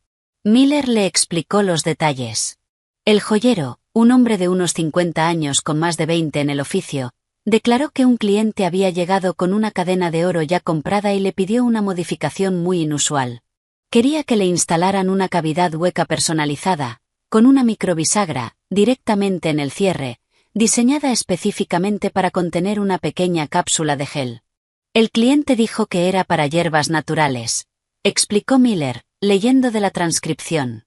Miller le explicó los detalles. El joyero, un hombre de unos 50 años con más de 20 en el oficio, declaró que un cliente había llegado con una cadena de oro ya comprada y le pidió una modificación muy inusual. Quería que le instalaran una cavidad hueca personalizada, con una microbisagra, directamente en el cierre, diseñada específicamente para contener una pequeña cápsula de gel. El cliente dijo que era para hierbas naturales, explicó Miller, leyendo de la transcripción.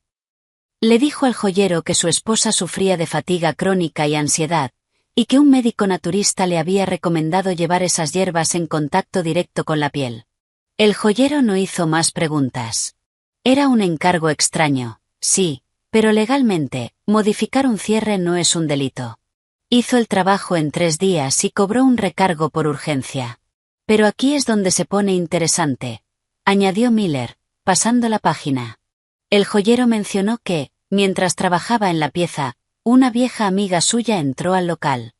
Le dijo al joyero que su esposa sufría de fatiga crónica y ansiedad, y que un médico naturista le había recomendado llevar esas hierbas en contacto directo con la piel. El joyero no hizo más preguntas. Era un encargo extraño, sí, pero legalmente, modificar un cierre no es un delito. Hizo el trabajo en 3 días y cobró un recargo por urgencia. Pero aquí es donde se pone interesante, añadió Miller, pasando la página. El joyero mencionó que, mientras trabajaba en la pieza, una vieja amiga suya entró al local.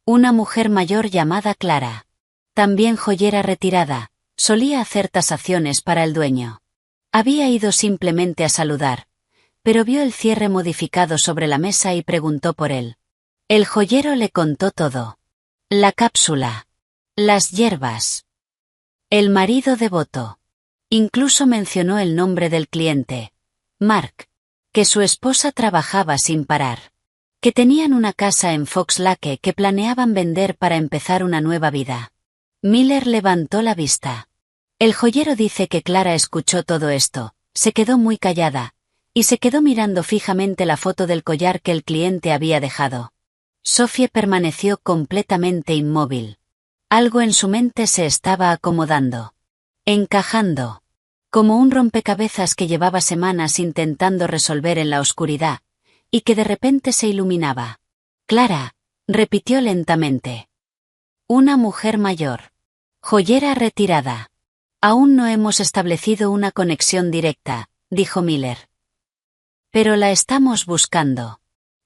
Una mujer mayor llamada Clara. También joyera retirada, solía hacer tasaciones para el dueño. Había ido simplemente a saludar, pero vio el cierre modificado sobre la mesa y preguntó por él. El joyero le contó todo. La cápsula. Las hierbas. El marido devoto. Incluso mencionó el nombre del cliente. Mark. Que su esposa trabajaba sin parar. Que tenían una casa en Fox Lake que planeaban vender para empezar una nueva vida. Miller levantó la vista. El joyero dice que Clara escuchó todo esto, se quedó muy callada, y se quedó mirando fijamente la foto del collar que el cliente había dejado. Sophie permaneció completamente inmóvil. Algo en su mente se estaba acomodando. Encajando. Como un rompecabezas que llevaba semanas intentando resolver en la oscuridad, y que de repente se iluminaba. Clara, repitió lentamente. Una mujer mayor. Joyera retirada. Aún no hemos establecido una conexión directa, dijo Miller. Pero la estamos buscando.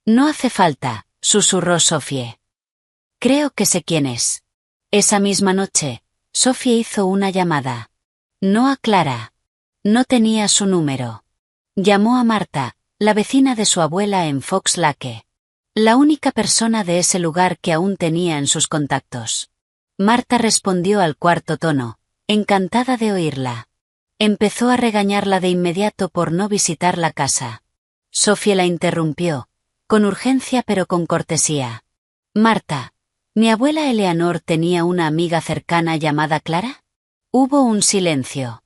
No hace falta, susurró Sophie. Creo que sé quién es. Esa misma noche, Sophie hizo una llamada. No a Clara. No tenía su número. Llamó a Marta, la vecina de su abuela en Fox Lake. La única persona de ese lugar que aún tenía en sus contactos. Marta respondió al cuarto tono, encantada de oírla. Empezó a regañarla de inmediato por no visitar la casa. Sophie la interrumpió, con urgencia pero con cortesía. Marta, ¿mi abuela Eleanor tenía una amiga cercana llamada Clara? Hubo un silencio.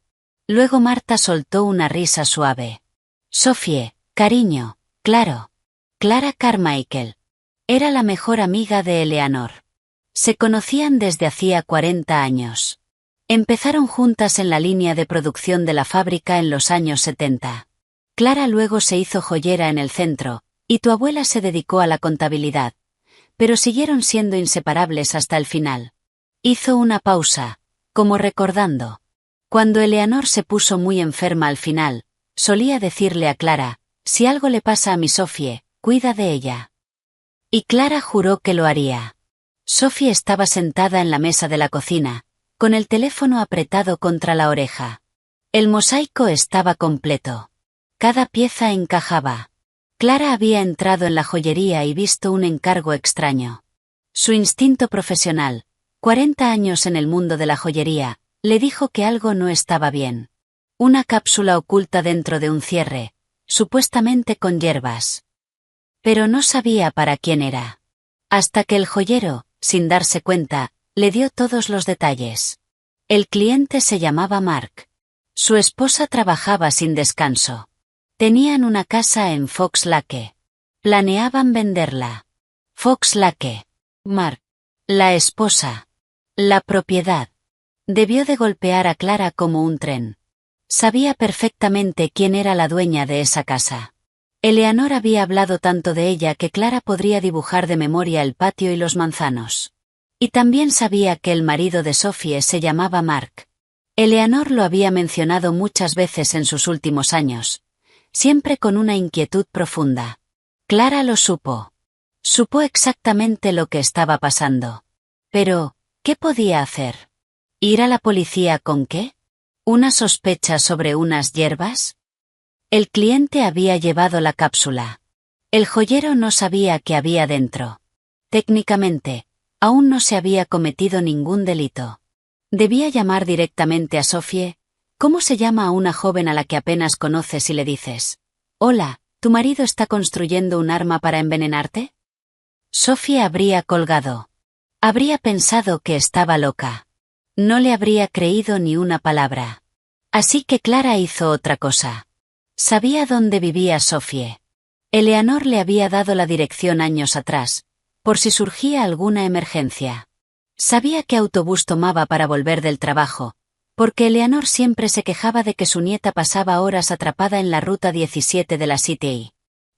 Luego Marta soltó una risa suave. Sophie, cariño, claro. Clara Carmichael. Era la mejor amiga de Eleanor. Se conocían desde hacía 40 años. Empezaron juntas en la línea de producción de la fábrica en los años 70. Clara luego se hizo joyera en el centro, y tu abuela se dedicó a la contabilidad, pero siguieron siendo inseparables hasta el final. Hizo una pausa, como recordando. Cuando Eleanor se puso muy enferma al final, solía decirle a Clara, si algo le pasa a mi Sophie, cuida de ella. Y Clara juró que lo haría. Sophie estaba sentada en la mesa de la cocina, con el teléfono apretado contra la oreja. El mosaico estaba completo. Cada pieza encajaba. Clara había entrado en la joyería y visto un encargo extraño. Su instinto profesional, 40 años en el mundo de la joyería, le dijo que algo no estaba bien. Una cápsula oculta dentro de un cierre, supuestamente con hierbas. Pero no sabía para quién era. Hasta que el joyero, sin darse cuenta, le dio todos los detalles. El cliente se llamaba Mark. Su esposa trabajaba sin descanso. Tenían una casa en Fox Lake. Planeaban venderla. Fox Lake. Mark. La esposa. La propiedad. Debió de golpear a Clara como un tren. Sabía perfectamente quién era la dueña de esa casa. Eleanor había hablado tanto de ella que Clara podría dibujar de memoria el patio y los manzanos. Y también sabía que el marido de Sophie se llamaba Mark. Eleanor lo había mencionado muchas veces en sus últimos años, siempre con una inquietud profunda. Clara lo supo. Supo exactamente lo que estaba pasando. Pero, ¿qué podía hacer? ¿Ir a la policía con qué? ¿Una sospecha sobre unas hierbas? El cliente había llevado la cápsula. El joyero no sabía qué había dentro. Técnicamente, aún no se había cometido ningún delito. Debía llamar directamente a Sophie. ¿Cómo se llama a una joven a la que apenas conoces y le dices: «Hola, ¿tu marido está construyendo un arma para envenenarte?» Sophie habría colgado. Habría pensado que estaba loca. No le habría creído ni una palabra. Así que Clara hizo otra cosa. Sabía dónde vivía Sophie. Eleanor le había dado la dirección años atrás, por si surgía alguna emergencia. Sabía qué autobús tomaba para volver del trabajo, porque Eleanor siempre se quejaba de que su nieta pasaba horas atrapada en la ruta 17 de la City.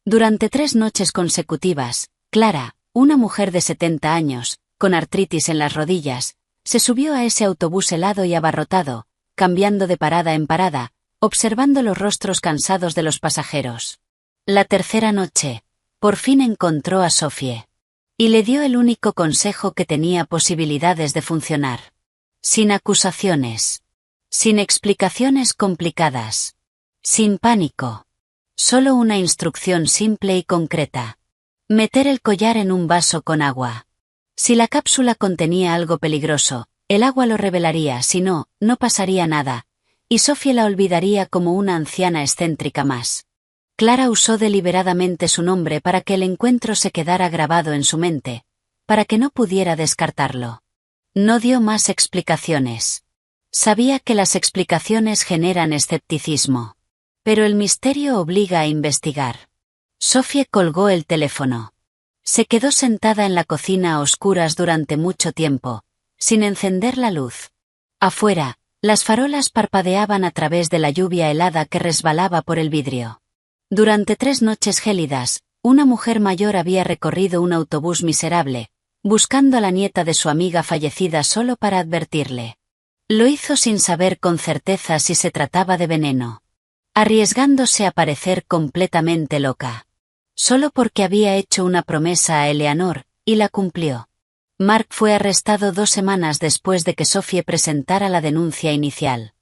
Durante 3 noches consecutivas, Clara, una mujer de 70 años, con artritis en las rodillas, se subió a ese autobús helado y abarrotado, cambiando de parada en parada, observando los rostros cansados de los pasajeros. La tercera noche, por fin encontró a Sophie. Y le dio el único consejo que tenía posibilidades de funcionar. Sin acusaciones. Sin explicaciones complicadas. Sin pánico. Solo una instrucción simple y concreta. Meter el collar en un vaso con agua. Si la cápsula contenía algo peligroso, el agua lo revelaría, si no, no pasaría nada, y Sophie la olvidaría como una anciana excéntrica más. Clara usó deliberadamente su nombre para que el encuentro se quedara grabado en su mente, para que no pudiera descartarlo. No dio más explicaciones. Sabía que las explicaciones generan escepticismo. Pero el misterio obliga a investigar. Sophie colgó el teléfono. Se quedó sentada en la cocina a oscuras durante mucho tiempo, sin encender la luz. Afuera, las farolas parpadeaban a través de la lluvia helada que resbalaba por el vidrio. Durante 3 noches gélidas, una mujer mayor había recorrido un autobús miserable, buscando a la nieta de su amiga fallecida solo para advertirle. Lo hizo sin saber con certeza si se trataba de veneno. Arriesgándose a parecer completamente loca. Solo porque había hecho una promesa a Eleanor, y la cumplió. Mark fue arrestado 2 semanas después de que Sophie presentara la denuncia inicial.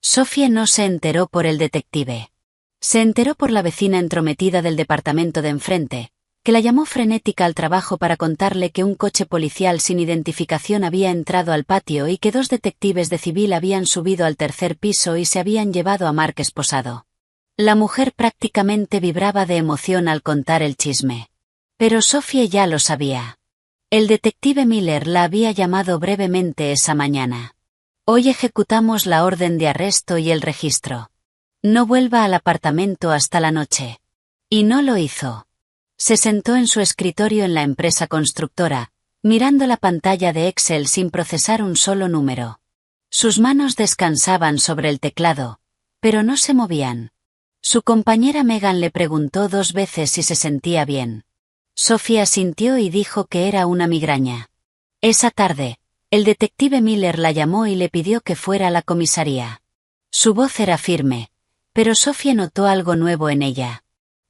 Sophie no se enteró por el detective. Se enteró por la vecina entrometida del departamento de enfrente, que la llamó frenética al trabajo para contarle que un coche policial sin identificación había entrado al patio y que 2 detectives de civil habían subido al 3er piso y se habían llevado a Mark esposado. La mujer prácticamente vibraba de emoción al contar el chisme. Pero Sophie ya lo sabía. El detective Miller la había llamado brevemente esa mañana. «Hoy ejecutamos la orden de arresto y el registro. No vuelva al apartamento hasta la noche». Y no lo hizo. Se sentó en su escritorio en la empresa constructora, mirando la pantalla de Excel sin procesar un solo número. Sus manos descansaban sobre el teclado, pero no se movían. Su compañera Megan le preguntó 2 veces si se sentía bien. Sophie asintió y dijo que era una migraña. Esa tarde, el detective Miller la llamó y le pidió que fuera a la comisaría. Su voz era firme, pero Sophie notó algo nuevo en ella.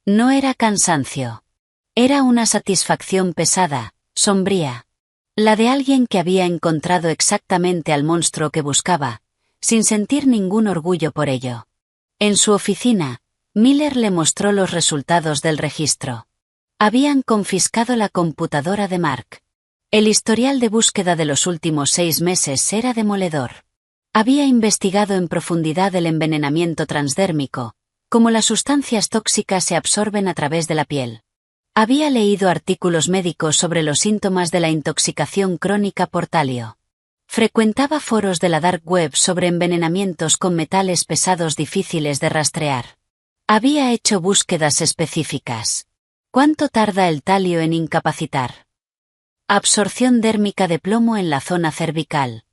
No era cansancio. Era una satisfacción pesada, sombría. La de alguien que había encontrado exactamente al monstruo que buscaba, sin sentir ningún orgullo por ello. En su oficina, Miller le mostró los resultados del registro. Habían confiscado la computadora de Mark. El historial de búsqueda de los últimos 6 meses era demoledor. Había investigado en profundidad el envenenamiento transdérmico, cómo las sustancias tóxicas se absorben a través de la piel. Había leído artículos médicos sobre los síntomas de la intoxicación crónica por talio. Frecuentaba foros de la dark web sobre envenenamientos con metales pesados difíciles de rastrear. Había hecho búsquedas específicas. ¿Cuánto tarda el talio en incapacitar? Absorción dérmica de plomo en la zona cervical.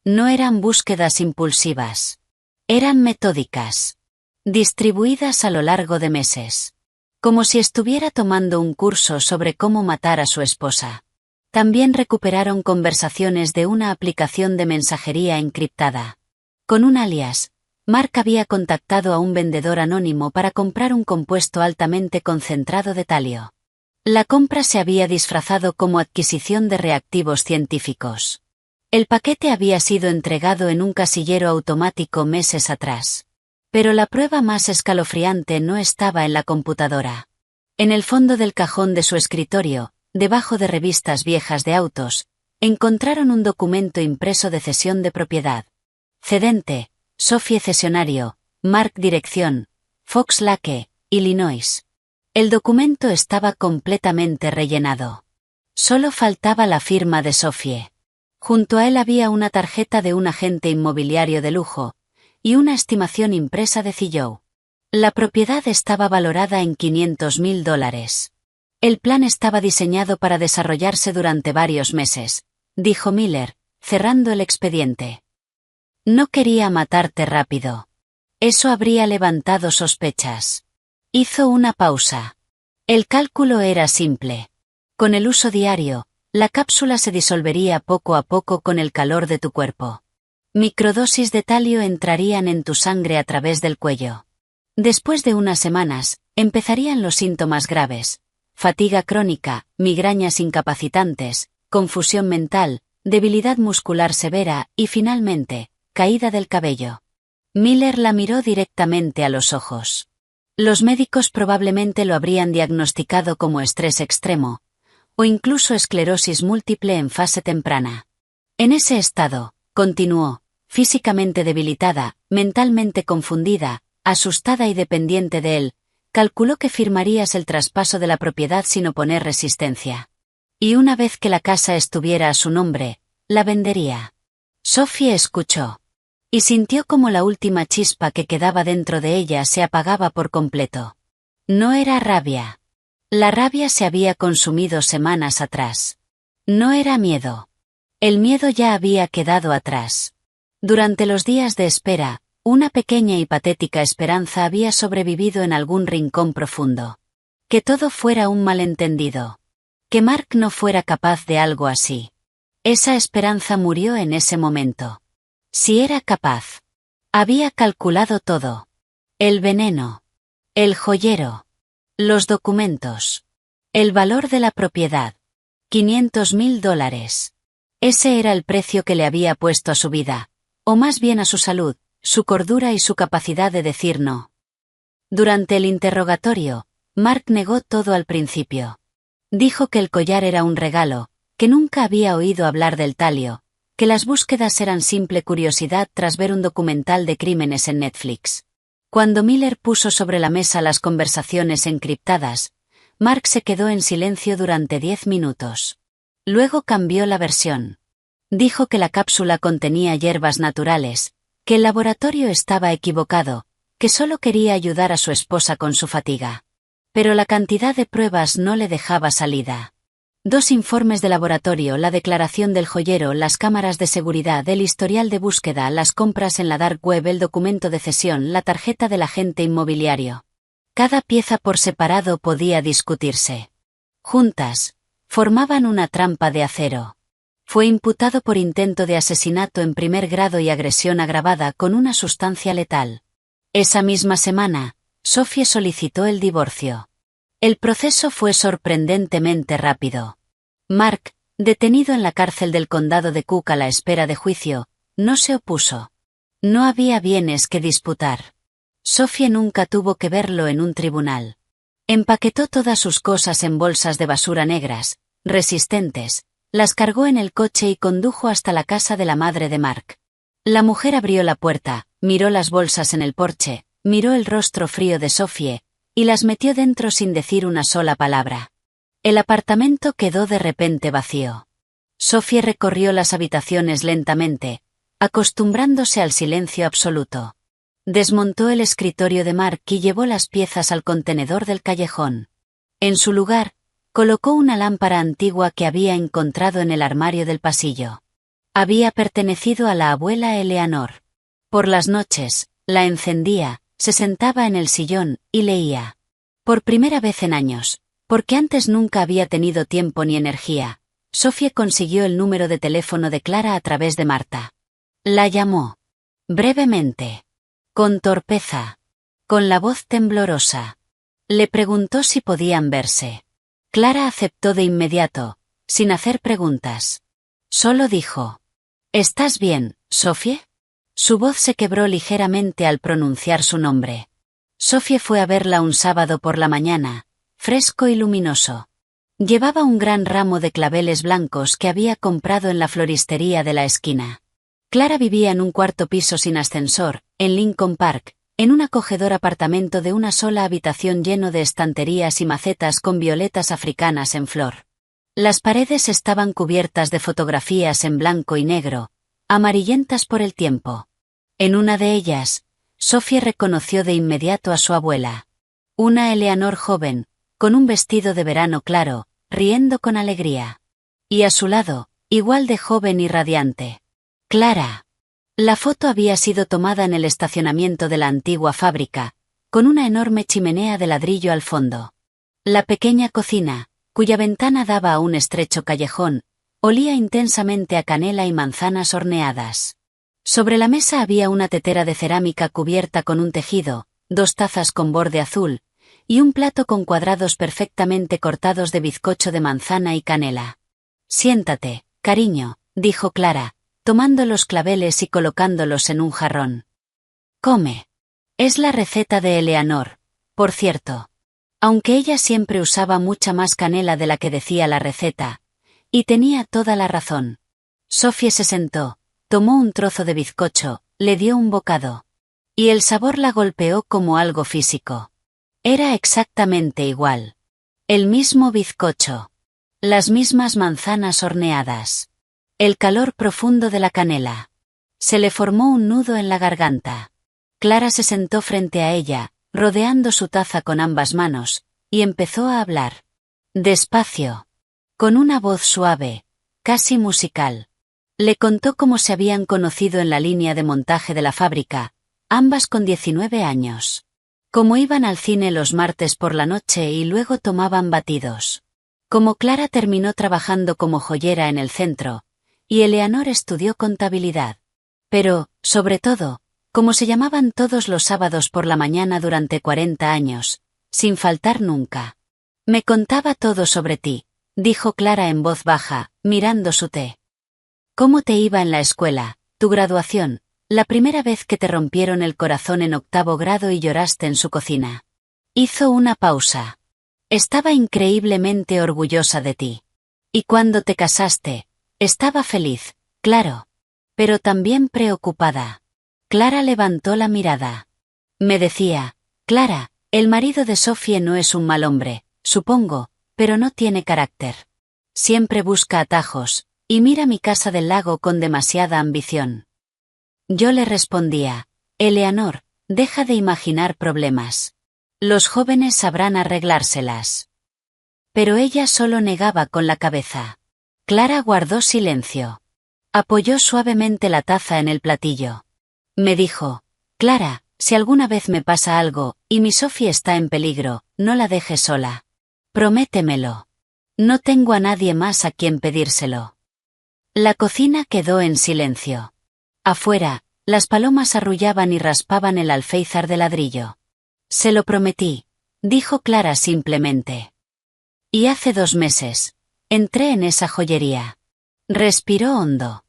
No eran búsquedas impulsivas. Eran metódicas. Distribuidas a lo largo de meses. Como si estuviera tomando un curso sobre cómo matar a su esposa. También recuperaron conversaciones de una aplicación de mensajería encriptada. Con un alias, Mark había contactado a un vendedor anónimo para comprar un compuesto altamente concentrado de talio. La compra se había disfrazado como adquisición de reactivos científicos. El paquete había sido entregado en un casillero automático meses atrás. Pero la prueba más escalofriante no estaba en la computadora. En el fondo del cajón de su escritorio, debajo de revistas viejas de autos, encontraron un documento impreso de cesión de propiedad. Cedente, Sophie cesionario, Mark dirección, Fox Lake, Illinois. El documento estaba completamente rellenado. Solo faltaba la firma de Sophie. Junto a él había una tarjeta de un agente inmobiliario de lujo, y una estimación impresa de Zillow. La propiedad estaba valorada en $500,000. El plan estaba diseñado para desarrollarse durante varios meses, dijo Miller, cerrando el expediente. No quería matarte rápido. Eso habría levantado sospechas. Hizo una pausa. El cálculo era simple. Con el uso diario, la cápsula se disolvería poco a poco con el calor de tu cuerpo. Microdosis de talio entrarían en tu sangre a través del cuello. Después de unas semanas, empezarían los síntomas graves: fatiga crónica, migrañas incapacitantes, confusión mental, debilidad muscular severa y finalmente, caída del cabello. Miller la miró directamente a los ojos. Los médicos probablemente lo habrían diagnosticado como estrés extremo, o incluso esclerosis múltiple en fase temprana. En ese estado, continuó, físicamente debilitada, mentalmente confundida, asustada y dependiente de él, calculó que firmarías el traspaso de la propiedad sin oponer resistencia. Y una vez que la casa estuviera a su nombre, la vendería. Sophie escuchó. Y sintió como la última chispa que quedaba dentro de ella se apagaba por completo. No era rabia. La rabia se había consumido semanas atrás. No era miedo. El miedo ya había quedado atrás. Durante los días de espera, una pequeña y patética esperanza había sobrevivido en algún rincón profundo. Que todo fuera un malentendido. Que Mark no fuera capaz de algo así. Esa esperanza murió en ese momento. Si era capaz. Había calculado todo. El veneno. El joyero. Los documentos. El valor de la propiedad. $500,000. Ese era el precio que le había puesto a su vida, o más bien a su salud, su cordura y su capacidad de decir no. Durante el interrogatorio, Mark negó todo al principio. Dijo que el collar era un regalo, que nunca había oído hablar del talio, que las búsquedas eran simple curiosidad tras ver un documental de crímenes en Netflix. Cuando Miller puso sobre la mesa las conversaciones encriptadas, Mark se quedó en silencio durante 10 minutos. Luego cambió la versión. Dijo que la cápsula contenía hierbas naturales, que el laboratorio estaba equivocado, que solo quería ayudar a su esposa con su fatiga. Pero la cantidad de pruebas no le dejaba salida. 2 informes de laboratorio, la declaración del joyero, las cámaras de seguridad, el historial de búsqueda, las compras en la dark web, el documento de cesión, la tarjeta del agente inmobiliario. Cada pieza por separado podía discutirse. Juntas, formaban una trampa de acero. Fue imputado por intento de asesinato en primer grado y agresión agravada con una sustancia letal. Esa misma semana, Sophie solicitó el divorcio. El proceso fue sorprendentemente rápido. Mark, detenido en la cárcel del condado de Cook a la espera de juicio, no se opuso. No había bienes que disputar. Sophie nunca tuvo que verlo en un tribunal. Empaquetó todas sus cosas en bolsas de basura negras, resistentes, las cargó en el coche y condujo hasta la casa de la madre de Mark. La mujer abrió la puerta, miró las bolsas en el porche, miró el rostro frío de Sophie, y las metió dentro sin decir una sola palabra. El apartamento quedó de repente vacío. Sophie recorrió las habitaciones lentamente, acostumbrándose al silencio absoluto. Desmontó el escritorio de Mark y llevó las piezas al contenedor del callejón. En su lugar, colocó una lámpara antigua que había encontrado en el armario del pasillo. Había pertenecido a la abuela Eleanor. Por las noches, la encendía, se sentaba en el sillón y leía. Por primera vez en años, porque antes nunca había tenido tiempo ni energía, Sophie consiguió el número de teléfono de Clara a través de Marta. La llamó. Brevemente. Con torpeza. Con la voz temblorosa. Le preguntó si podían verse. Clara aceptó de inmediato, sin hacer preguntas. Solo dijo. ¿Estás bien, Sophie? Su voz se quebró ligeramente al pronunciar su nombre. Sophie fue a verla un sábado por la mañana, fresco y luminoso. Llevaba un gran ramo de claveles blancos que había comprado en la floristería de la esquina. Clara vivía en un cuarto piso sin ascensor, en Lincoln Park, en un acogedor apartamento de una sola habitación lleno de estanterías y macetas con violetas africanas en flor. Las paredes estaban cubiertas de fotografías en blanco y negro, amarillentas por el tiempo. En una de ellas, Sophie reconoció de inmediato a su abuela. Una Eleanor joven, con un vestido de verano claro, riendo con alegría. Y a su lado, igual de joven y radiante, Clara. La foto había sido tomada en el estacionamiento de la antigua fábrica, con una enorme chimenea de ladrillo al fondo. La pequeña cocina, cuya ventana daba a un estrecho callejón, olía intensamente a canela y manzanas horneadas. Sobre la mesa había una tetera de cerámica cubierta con un tejido, 2 tazas con borde azul, y un plato con cuadrados perfectamente cortados de bizcocho de manzana y canela. «Siéntate, cariño», dijo Clara, tomando los claveles y colocándolos en un jarrón. «Come». Es la receta de Eleanor, por cierto. Aunque ella siempre usaba mucha más canela de la que decía la receta, y tenía toda la razón. Sophie se sentó, tomó un trozo de bizcocho, le dio un bocado. Y el sabor la golpeó como algo físico. Era exactamente igual. El mismo bizcocho. Las mismas manzanas horneadas. El calor profundo de la canela. Se le formó un nudo en la garganta. Clara se sentó frente a ella, rodeando su taza con ambas manos, y empezó a hablar. Despacio. Con una voz suave, casi musical. Le contó cómo se habían conocido en la línea de montaje de la fábrica, ambas con 19 años. Cómo iban al cine los martes por la noche y luego tomaban batidos. Cómo Clara terminó trabajando como joyera en el centro, y Eleanor estudió contabilidad. Pero, sobre todo, como se llamaban todos los sábados por la mañana durante 40 años, sin faltar nunca. Me contaba todo sobre ti, dijo Clara en voz baja, mirando su té. ¿Cómo te iba en la escuela, tu graduación, la primera vez que te rompieron el corazón en 8º grado y lloraste en su cocina? Hizo una pausa. Estaba increíblemente orgullosa de ti. Y cuando te casaste, estaba feliz, claro. Pero también preocupada. Clara levantó la mirada. Me decía, Clara, el marido de Sophie no es un mal hombre, supongo, pero no tiene carácter. Siempre busca atajos, y mira mi casa del lago con demasiada ambición. Yo le respondía, Eleanor, deja de imaginar problemas. Los jóvenes sabrán arreglárselas. Pero ella solo negaba con la cabeza. Clara guardó silencio. Apoyó suavemente la taza en el platillo. Me dijo, Clara, si alguna vez me pasa algo, y mi Sophie está en peligro, no la dejes sola. Prométemelo. No tengo a nadie más a quien pedírselo. La cocina quedó en silencio. Afuera, las palomas arrullaban y raspaban el alféizar de ladrillo. Se lo prometí, dijo Clara simplemente. Y hace 2 meses, entré en esa joyería. Respiró hondo.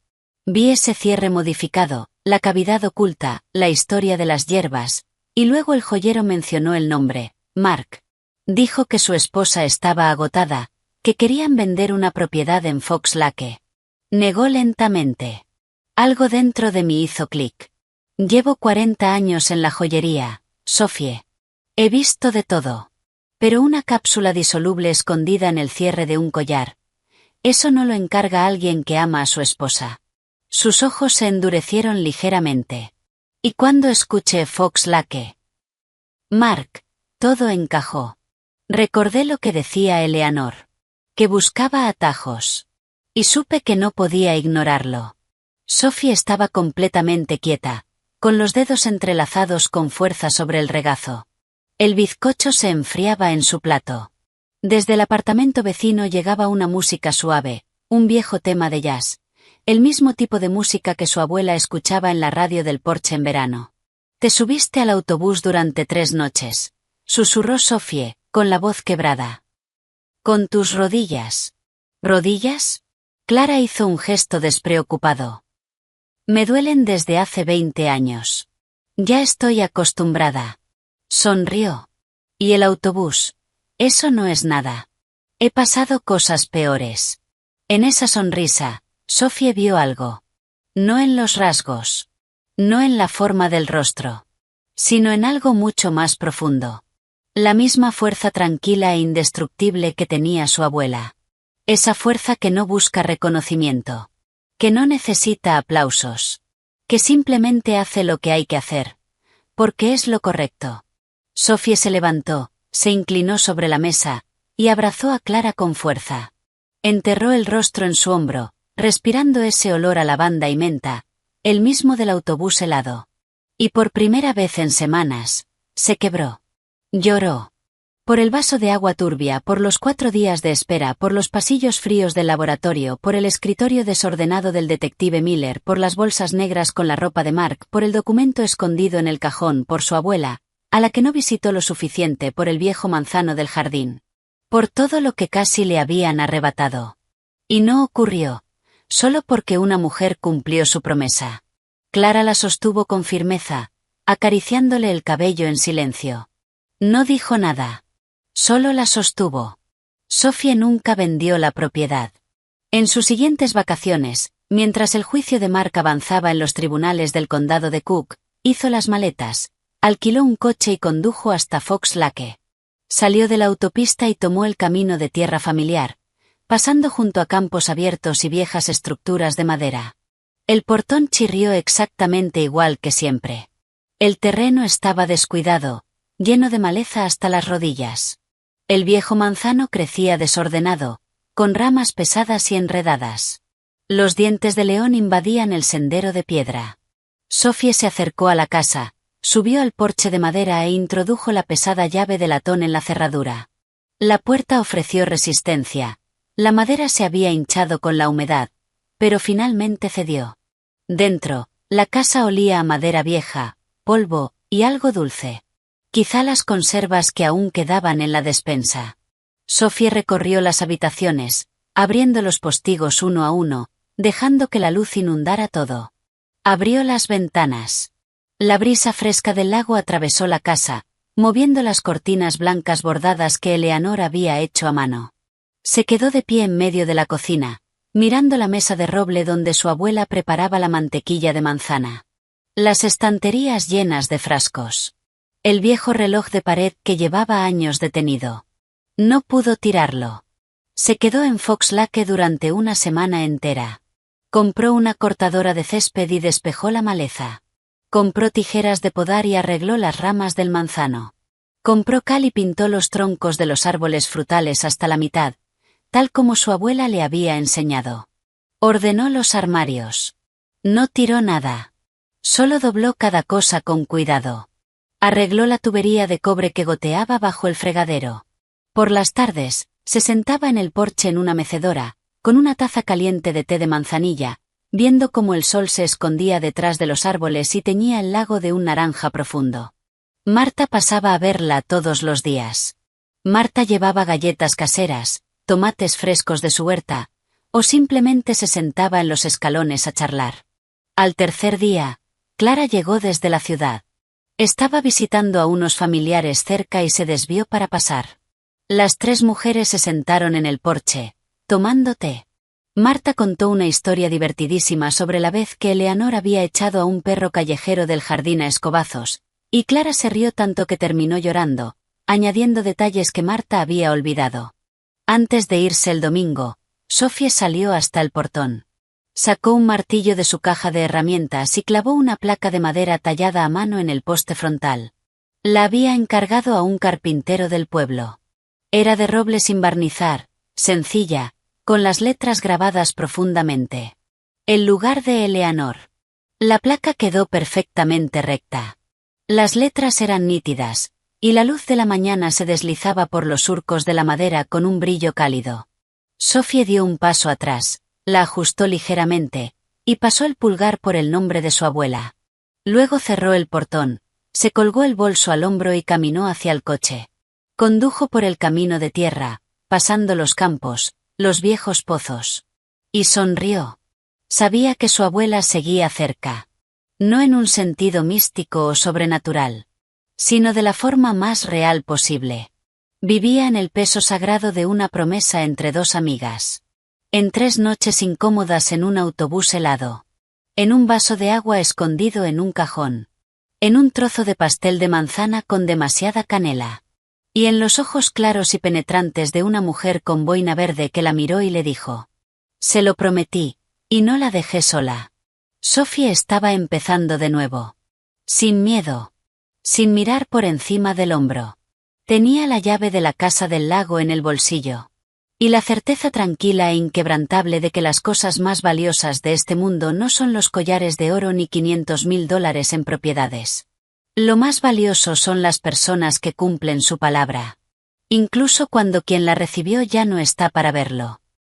Vi ese cierre modificado, la cavidad oculta, la historia de las hierbas, y luego el joyero mencionó el nombre, Mark. Dijo que su esposa estaba agotada, que querían vender una propiedad en Fox Lake. Negó lentamente. Algo dentro de mí hizo clic. Llevo 40 años en la joyería, Sophie. He visto de todo. Pero una cápsula disoluble escondida en el cierre de un collar. Eso no lo encarga alguien que ama a su esposa. Sus ojos se endurecieron ligeramente. ¿Y cuando escuché Fox Lake? Mark, todo encajó. Recordé lo que decía Eleanor. Que buscaba atajos. Y supe que no podía ignorarlo. Sophie estaba completamente quieta, con los dedos entrelazados con fuerza sobre el regazo. El bizcocho se enfriaba en su plato. Desde el apartamento vecino llegaba una música suave, un viejo tema de jazz, el mismo tipo de música que su abuela escuchaba en la radio del porche en verano. Te subiste al autobús durante 3 noches, susurró Sophie, con la voz quebrada. Con tus rodillas. ¿Rodillas? Clara hizo un gesto despreocupado. Me duelen desde hace 20 años. Ya estoy acostumbrada. Sonrió. ¿Y el autobús? Eso no es nada. He pasado cosas peores. En esa sonrisa, Sophie vio algo. No en los rasgos. No en la forma del rostro. Sino en algo mucho más profundo. La misma fuerza tranquila e indestructible que tenía su abuela. Esa fuerza que no busca reconocimiento. Que no necesita aplausos. Que simplemente hace lo que hay que hacer. Porque es lo correcto. Sophie se levantó, se inclinó sobre la mesa, y abrazó a Clara con fuerza. Enterró el rostro en su hombro, respirando ese olor a lavanda y menta, el mismo del autobús helado. Y por primera vez en semanas, se quebró. Lloró. Por el vaso de agua turbia, por los 4 días de espera, por los pasillos fríos del laboratorio, por el escritorio desordenado del detective Miller, por las bolsas negras con la ropa de Mark, por el documento escondido en el cajón, por su abuela, a la que no visitó lo suficiente, por el viejo manzano del jardín. Por todo lo que casi le habían arrebatado. Y no ocurrió, solo porque una mujer cumplió su promesa. Clara la sostuvo con firmeza, acariciándole el cabello en silencio. No dijo nada. Solo la sostuvo. Sophie nunca vendió la propiedad. En sus siguientes vacaciones, mientras el juicio de Mark avanzaba en los tribunales del condado de Cook, hizo las maletas, alquiló un coche y condujo hasta Fox Lake. Salió de la autopista y tomó el camino de tierra familiar, pasando junto a campos abiertos y viejas estructuras de madera. El portón chirrió exactamente igual que siempre. El terreno estaba descuidado, lleno de maleza hasta las rodillas. El viejo manzano crecía desordenado, con ramas pesadas y enredadas. Los dientes de león invadían el sendero de piedra. Sophie se acercó a la casa, subió al porche de madera e introdujo la pesada llave de latón en la cerradura. La puerta ofreció resistencia. La madera se había hinchado con la humedad, pero finalmente cedió. Dentro, la casa olía a madera vieja, polvo y algo dulce. Quizá las conservas que aún quedaban en la despensa. Sophie recorrió las habitaciones, abriendo los postigos uno a uno, dejando que la luz inundara todo. Abrió las ventanas. La brisa fresca del lago atravesó la casa, moviendo las cortinas blancas bordadas que Eleanor había hecho a mano. Se quedó de pie en medio de la cocina, mirando la mesa de roble donde su abuela preparaba la mantequilla de manzana. Las estanterías llenas de frascos. El viejo reloj de pared que llevaba años detenido. No pudo tirarlo. Se quedó en Fox Lake durante una semana entera. Compró una cortadora de césped y despejó la maleza. Compró tijeras de podar y arregló las ramas del manzano. Compró cal y pintó los troncos de los árboles frutales hasta la mitad, tal como su abuela le había enseñado. Ordenó los armarios. No tiró nada. Solo dobló cada cosa con cuidado. Arregló la tubería de cobre que goteaba bajo el fregadero. Por las tardes, se sentaba en el porche en una mecedora, con una taza caliente de té de manzanilla, viendo cómo el sol se escondía detrás de los árboles y teñía el lago de un naranja profundo. Marta pasaba a verla todos los días. Marta llevaba galletas caseras, tomates frescos de su huerta, o simplemente se sentaba en los escalones a charlar. Al tercer día, Clara llegó desde la ciudad. Estaba visitando a unos familiares cerca y se desvió para pasar. Las 3 mujeres se sentaron en el porche, tomando té. Marta contó una historia divertidísima sobre la vez que Eleanor había echado a un perro callejero del jardín a escobazos, y Clara se rió tanto que terminó llorando, añadiendo detalles que Marta había olvidado. Antes de irse el domingo, Sophie salió hasta el portón. Sacó un martillo de su caja de herramientas y clavó una placa de madera tallada a mano en el poste frontal. La había encargado a un carpintero del pueblo. Era de roble sin barnizar, sencilla, con las letras grabadas profundamente. El lugar de Eleanor. La placa quedó perfectamente recta. Las letras eran nítidas, y la luz de la mañana se deslizaba por los surcos de la madera con un brillo cálido. Sophie dio un paso atrás. La ajustó ligeramente, y pasó el pulgar por el nombre de su abuela. Luego cerró el portón, se colgó el bolso al hombro y caminó hacia el coche. Condujo por el camino de tierra, pasando los campos, los viejos pozos. Y sonrió. Sabía que su abuela seguía cerca. No en un sentido místico o sobrenatural, sino de la forma más real posible. Vivía en el peso sagrado de una promesa entre dos amigas. En 3 noches incómodas en un autobús helado. En un vaso de agua escondido en un cajón. En un trozo de pastel de manzana con demasiada canela. Y en los ojos claros y penetrantes de una mujer con boina verde que la miró y le dijo: «Se lo prometí, y no la dejé sola». Sophie estaba empezando de nuevo. Sin miedo. Sin mirar por encima del hombro. Tenía la llave de la casa del lago en el bolsillo. Y la certeza tranquila e inquebrantable de que las cosas más valiosas de este mundo no son los collares de oro ni $500.000 en propiedades. Lo más valioso son las personas que cumplen su palabra. Incluso cuando quien la recibió ya no está para verlo.